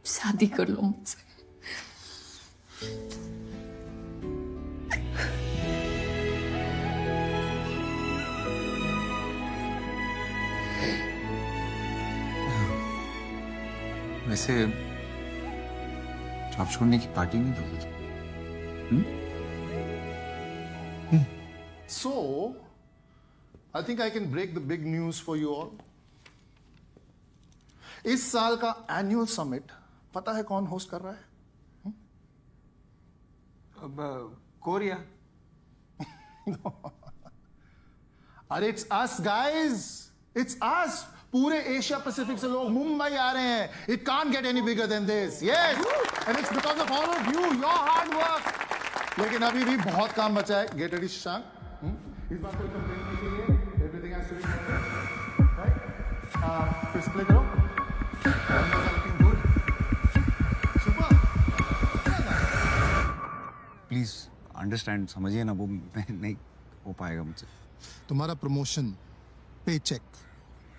शादी कर लो मुझसे। वैसे जॉब छोड़ने की पार्टी नहीं दोगे? So, I think I can break the big news for you all. इस साल का एनुअल समिट पता है कौन होस्ट कर रहा है? अब कोरिया। अरे it's us guys, it's us. पूरे एशिया पैसिफिक से लोग मुंबई आ रहे हैं। It can't get any bigger than this. Yes, and it's because of all of you, your hard work. लेकिन अभी भी बहुत काम बचा है। Get ready Shashank. इस बात को कंप्लेन नहीं चाहिए। Everything has to be perfect, right? फिर प्ले करो। प्लीज अंडरस्टैंड, समझिए ना, वो नहीं हो पाएगा मुझसे। तुम्हारा प्रमोशन, पेचेक,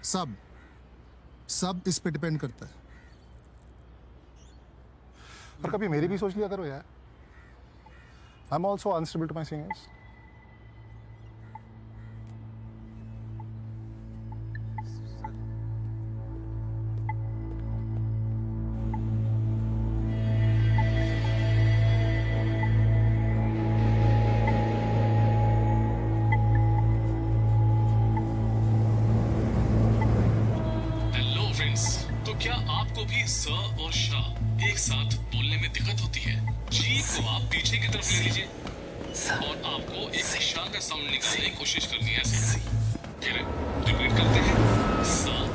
सब इस पे डिपेंड करता है। और कभी मेरी भी सोच लिया करो यार। I am also unstable to my seniors. तो क्या आपको भी स और श एक साथ बोलने में दिक्कत होती है? जी को आप पीछे की तरफ ले लीजिए और आपको एक श का साउंड निकालने की कोशिश करनी है। ऐसे फिर रिपीट करते हैं। स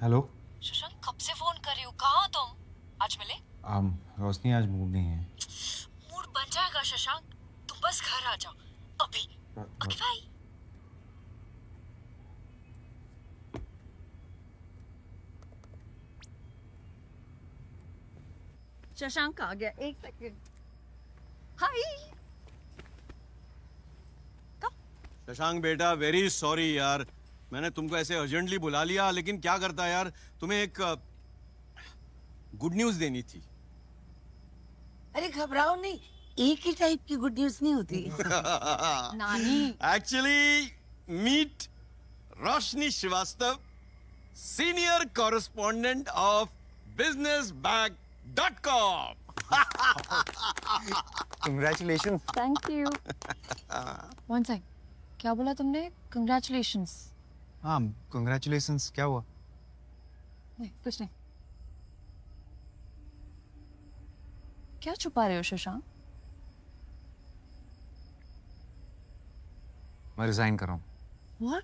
हेलो। शशांक कब से फोन कर रही हो, कहाँ हो तुम? आज मिले? रोशनी आज मूड नहीं है। मूड बन जाएगा शशांक, तुम बस घर आ जाओ अभी। Okay bye. शशांक आ गया, एक सेकंड। हाय। शशांक बेटा, वेरी सॉरी यार, मैंने तुमको ऐसे अर्जेंटली बुला लिया, लेकिन क्या करता यार, तुम्हें एक गुड न्यूज देनी थी। अरे घबराओ नहीं, एक ही टाइप की गुड न्यूज नहीं होती। नानी। Actually meet Roshni Shrivastava, senior correspondent of businessbag.com। Congratulations। Thank you. One sec, क्या बोला तुमने? कंग्रेचुलेशंस। हाँ, congratulations। क्या हुआ? नहीं, कुछ नहीं। क्या छुपा रहे हो शशांक? मैं रिजाइन कर रहा हूँ। What?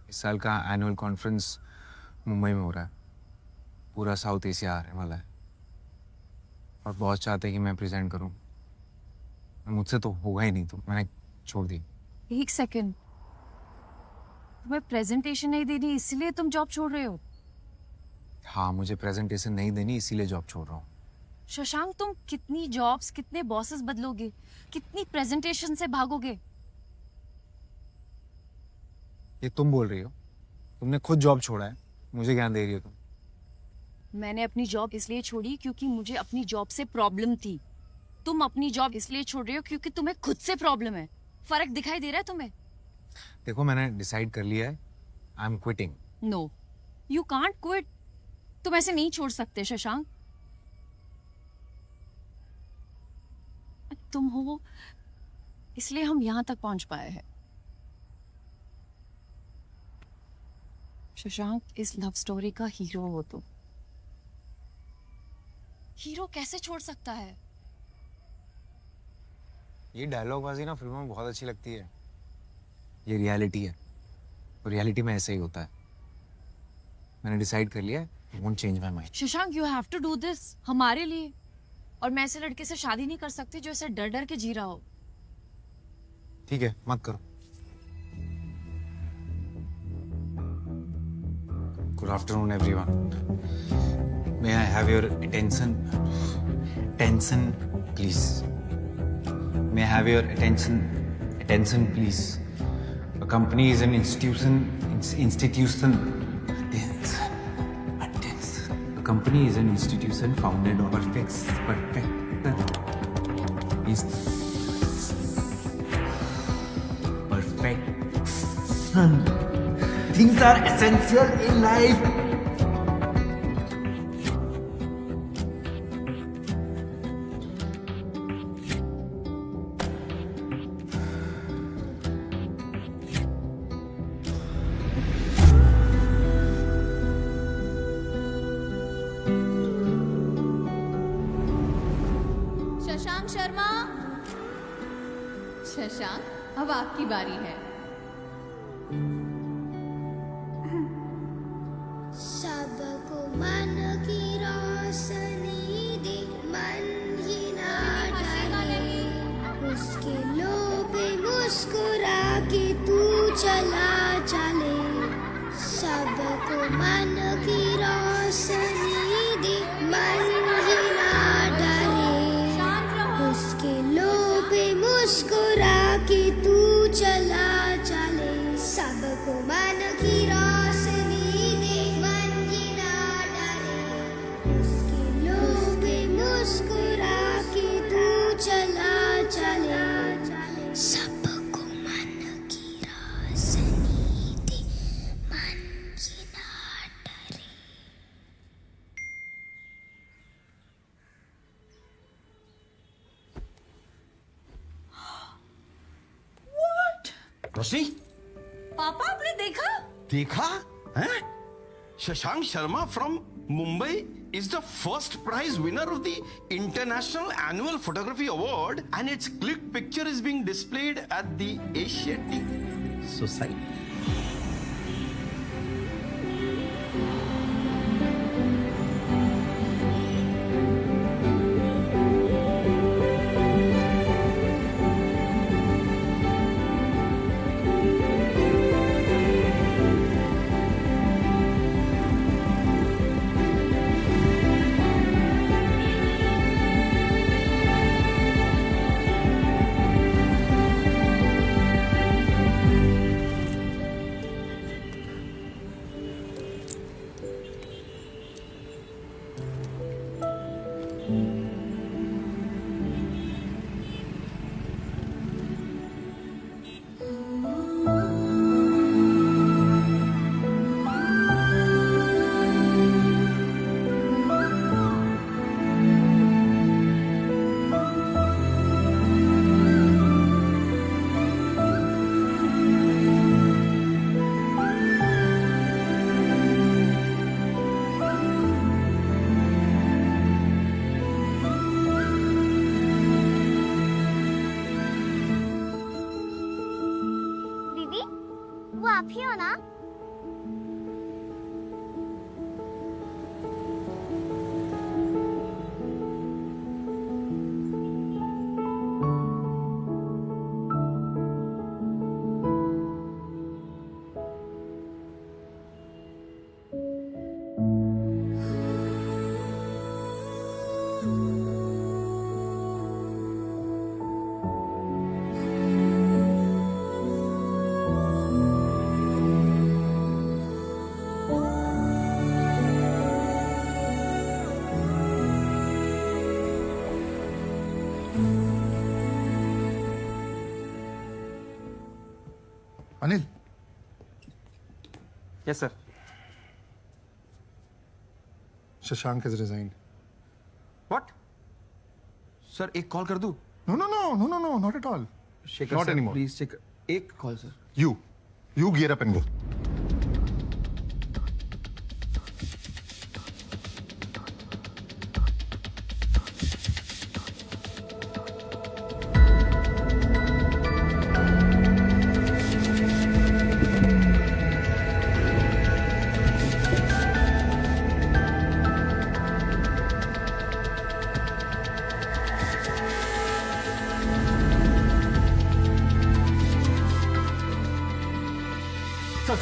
इस साल का एनुअल कॉन्फ्रेंस मुंबई में हो रहा है। पूरा साउथ एशिया आने वाला है और बहुत चाहते हैं कि मैं प्रेजेंट करूं। मुझसे तो होगा ही नहीं, तो मैंने छोड़ दी। एक सेकंड, तुम्हें प्रेजेंटेशन नहीं देनी इसलिए तुम जॉब छोड़ रहे हो? हाँ, मुझे प्रेजेंटेशन नहीं देनी इसीलिए जॉब छोड़ रहा हूँ। शशांक, तुम कितनी जॉब्स, कितने बॉसेस बदलोगे, कितनी प्रेजेंटेशन से भागोगे? ये तुम बोल रही हो? तुमने खुद जॉब छोड़ा है, मुझे ज्ञान दे रही हो तुम। मैंने अपनी जॉब इसलिए छोड़ी क्योंकि मुझे अपनी जॉब से प्रॉब्लम थी। तुम अपनी जॉब इसलिए छोड़ रहे हो क्योंकि तुम्हें खुद से प्रॉब्लम है। फर्क दिखाई दे रहा है तुम्हें? देखो, मैंने डिसाइड कर लिया है, I am quitting. No, you can't quit. तुम ऐसे नहीं छोड़ सकते शशांक। तुम हो इसलिए हम यहां तक पहुंच पाए हैं। शशांक, इस लव स्टोरी का हीरो हो तुम। हीरो कैसे छोड़ सकता है? ये डायलॉग बाजी ना फिल्मों में बहुत अच्छी लगती है, ये रियलिटी है और रियलिटी में ऐसे ही होता है। मैंने डिसाइड कर लिया है, won't change my mind. Shashank, you have to do this हमारे लिए। और मैं ऐसे लड़के से शादी नहीं कर सकती जो ऐसे डर डर के जी रहा हो। ठीक है, मत करो। Good afternoon everyone. May I have your attention please? May I have your attention please? A company is an institution. A company is an institution founded on perfection. Things are essential in life. Shashank Sharma, Shashank, अब आपकी बारी है। सबको मन की रोशनी दे, मन ही ना डरे, उसके लोभे मुस्कुरा के तू चला चले। सबको मन की रोशनी दे, मन ही ना डरे, उसके लोभे मुस्कुरा के तू चला चले। सबको मन की रोशनी दे, मन ही ना डरे, उसके लोभे मुस्कुरा के तू चला चले। सबको मन की रोशनी दे, मन ही ना डरे। रोशनी, पापा, आपने देखा? देखा है? Shashank Sharma from Mumbai is the first prize winner of the International Annual Photography Award, and its click picture is being displayed at the Asiatic Society. दीदी वो आप ही हो ना? Anil. Yes sir. Shashank has resigned. What? Sir एक कॉल कर दूं? No, not at all. Shekhar Not sir, anymore. Please Shekhar, एक call sir. You gear up and go.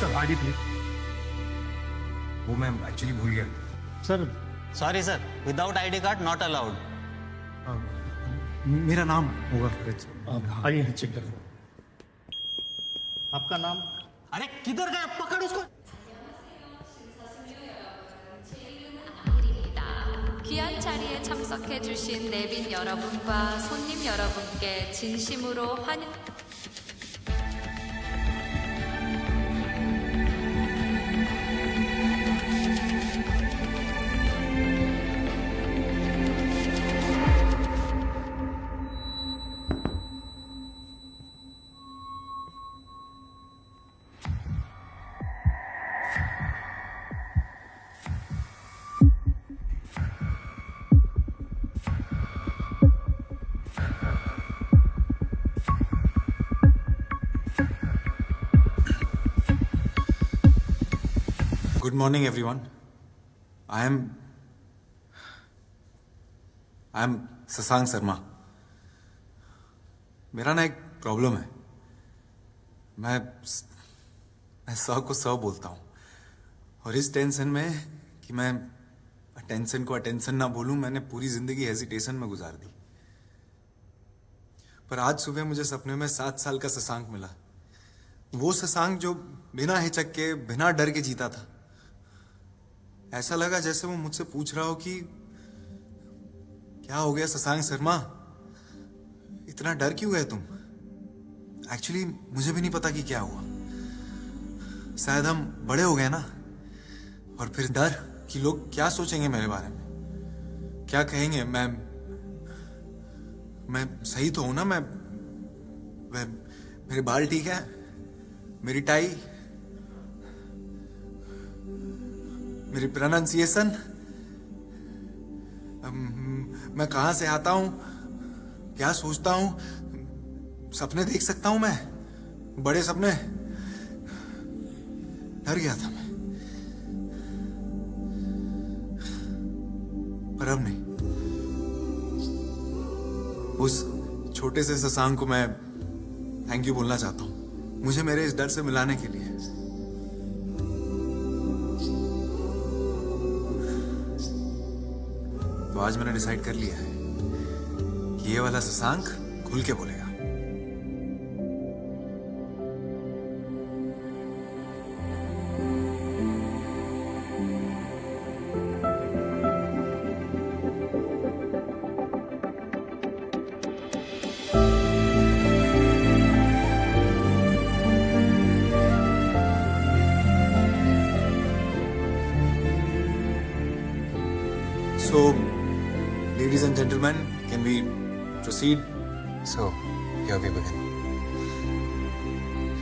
Sir ID please. वो मैं एक्चुअली भूल गया sir. Sorry sir, without ID card not allowed. मेरा नाम होगा। आइए चेक कर। आपका नाम? अरे किधर गया, पकड़ उसको। 귀한 자리에 참석해주신 내빈 여러분과 손님 여러분께 진심으로 환영. Good morning everyone. I am Shashank Sharma. मेरा ना एक प्रॉब्लम है। मैं सौ को सौ बोलता हूँ, और इस टेंशन में कि मैं अटेंशन को अटेंशन ना बोलूं, मैंने पूरी जिंदगी हेजिटेशन में गुजार दी। पर आज सुबह मुझे सपने में 7 साल का शशांक मिला। वो शशांक जो बिना हिचक के, बिना डर के जीता था। ऐसा लगा जैसे वो मुझसे पूछ रहा हो कि क्या हो गया शशांक शर्मा, इतना डर क्यों गए तुम। एक्चुअली मुझे भी नहीं पता कि क्या हुआ। शायद हम बड़े हो गए ना, और फिर डर कि लोग क्या सोचेंगे मेरे बारे में, क्या कहेंगे। मैं सही तो हूं ना। मेरे बाल ठीक है, मेरी टाई, मेरी प्रोनाउंसिएशन, मैं कहाँ से आता हूँ, क्या सोचता हूँ, सपने देख सकता हूँ मैं, बड़े सपने। डर गया था मैं, पर अब नहीं। उस छोटे से शशांक को मैं थैंक यू बोलना चाहता हूँ, मुझे मेरे इस डर से मिलाने के लिए। तो आज मैंने डिसाइड कर लिया है कि ये वाला शशांक खुल के बोलेगा। So, ladies and gentlemen, can we proceed? So, here we begin.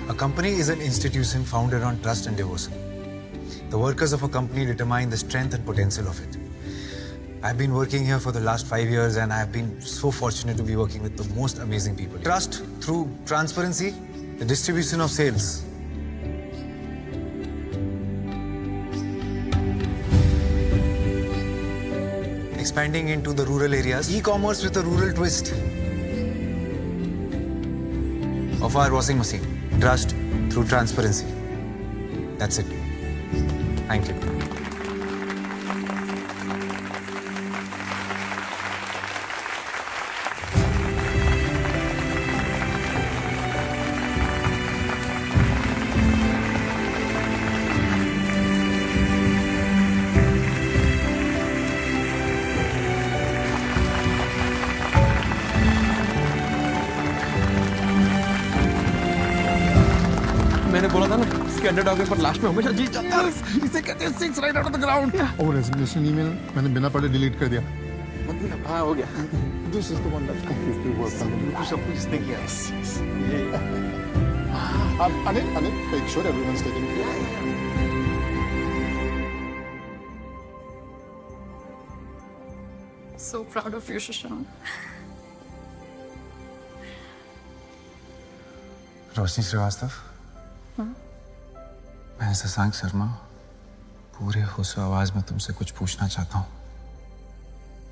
A company is an institution founded on trust and devotion. The workers of a company determine the strength and potential of it. I've been working here for the last 5 years and I've been so fortunate to be working with the most amazing people. Trust through transparency, the distribution of sales. Expanding into the rural areas, e-commerce with a rural twist of our washing machine. Trust through transparency. That's it. Thank you. मैंने बोला था ना, इसके underdog पर last में हमेशा जीत जाता है। इसे कहते हैं six right out of the ground. और रेजिग्नेशन ईमेल मैंने बिना पढ़े डिलीट कर दिया। मतलब हाँ हो गया। This is the one that's completely work. बिल्कुल सब कुछ इसने किया। Anil make sure everyone's taking care. So proud of you, Shashank. रोशनी श्रीवास्तव, मैं शशांक शर्मा पूरे होश आवाज में तुमसे कुछ पूछना चाहता हूँ।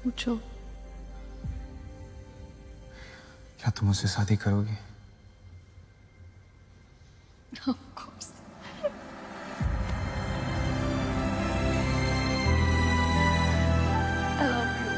पूछो। क्या तुम मुझसे शादी करोगी? Of course. I love you.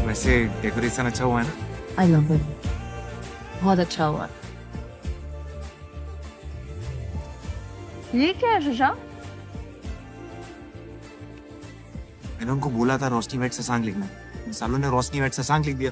वैसे डेकोरेशन अच्छा हुआ है ना? I love it. बहुत अच्छा हुआ। ये क्या है शशांक? मैंने उनको बोला था रोशनी वेट शशांक लिखना, सालों ने रोशनी वेट शशांक लिख दिया।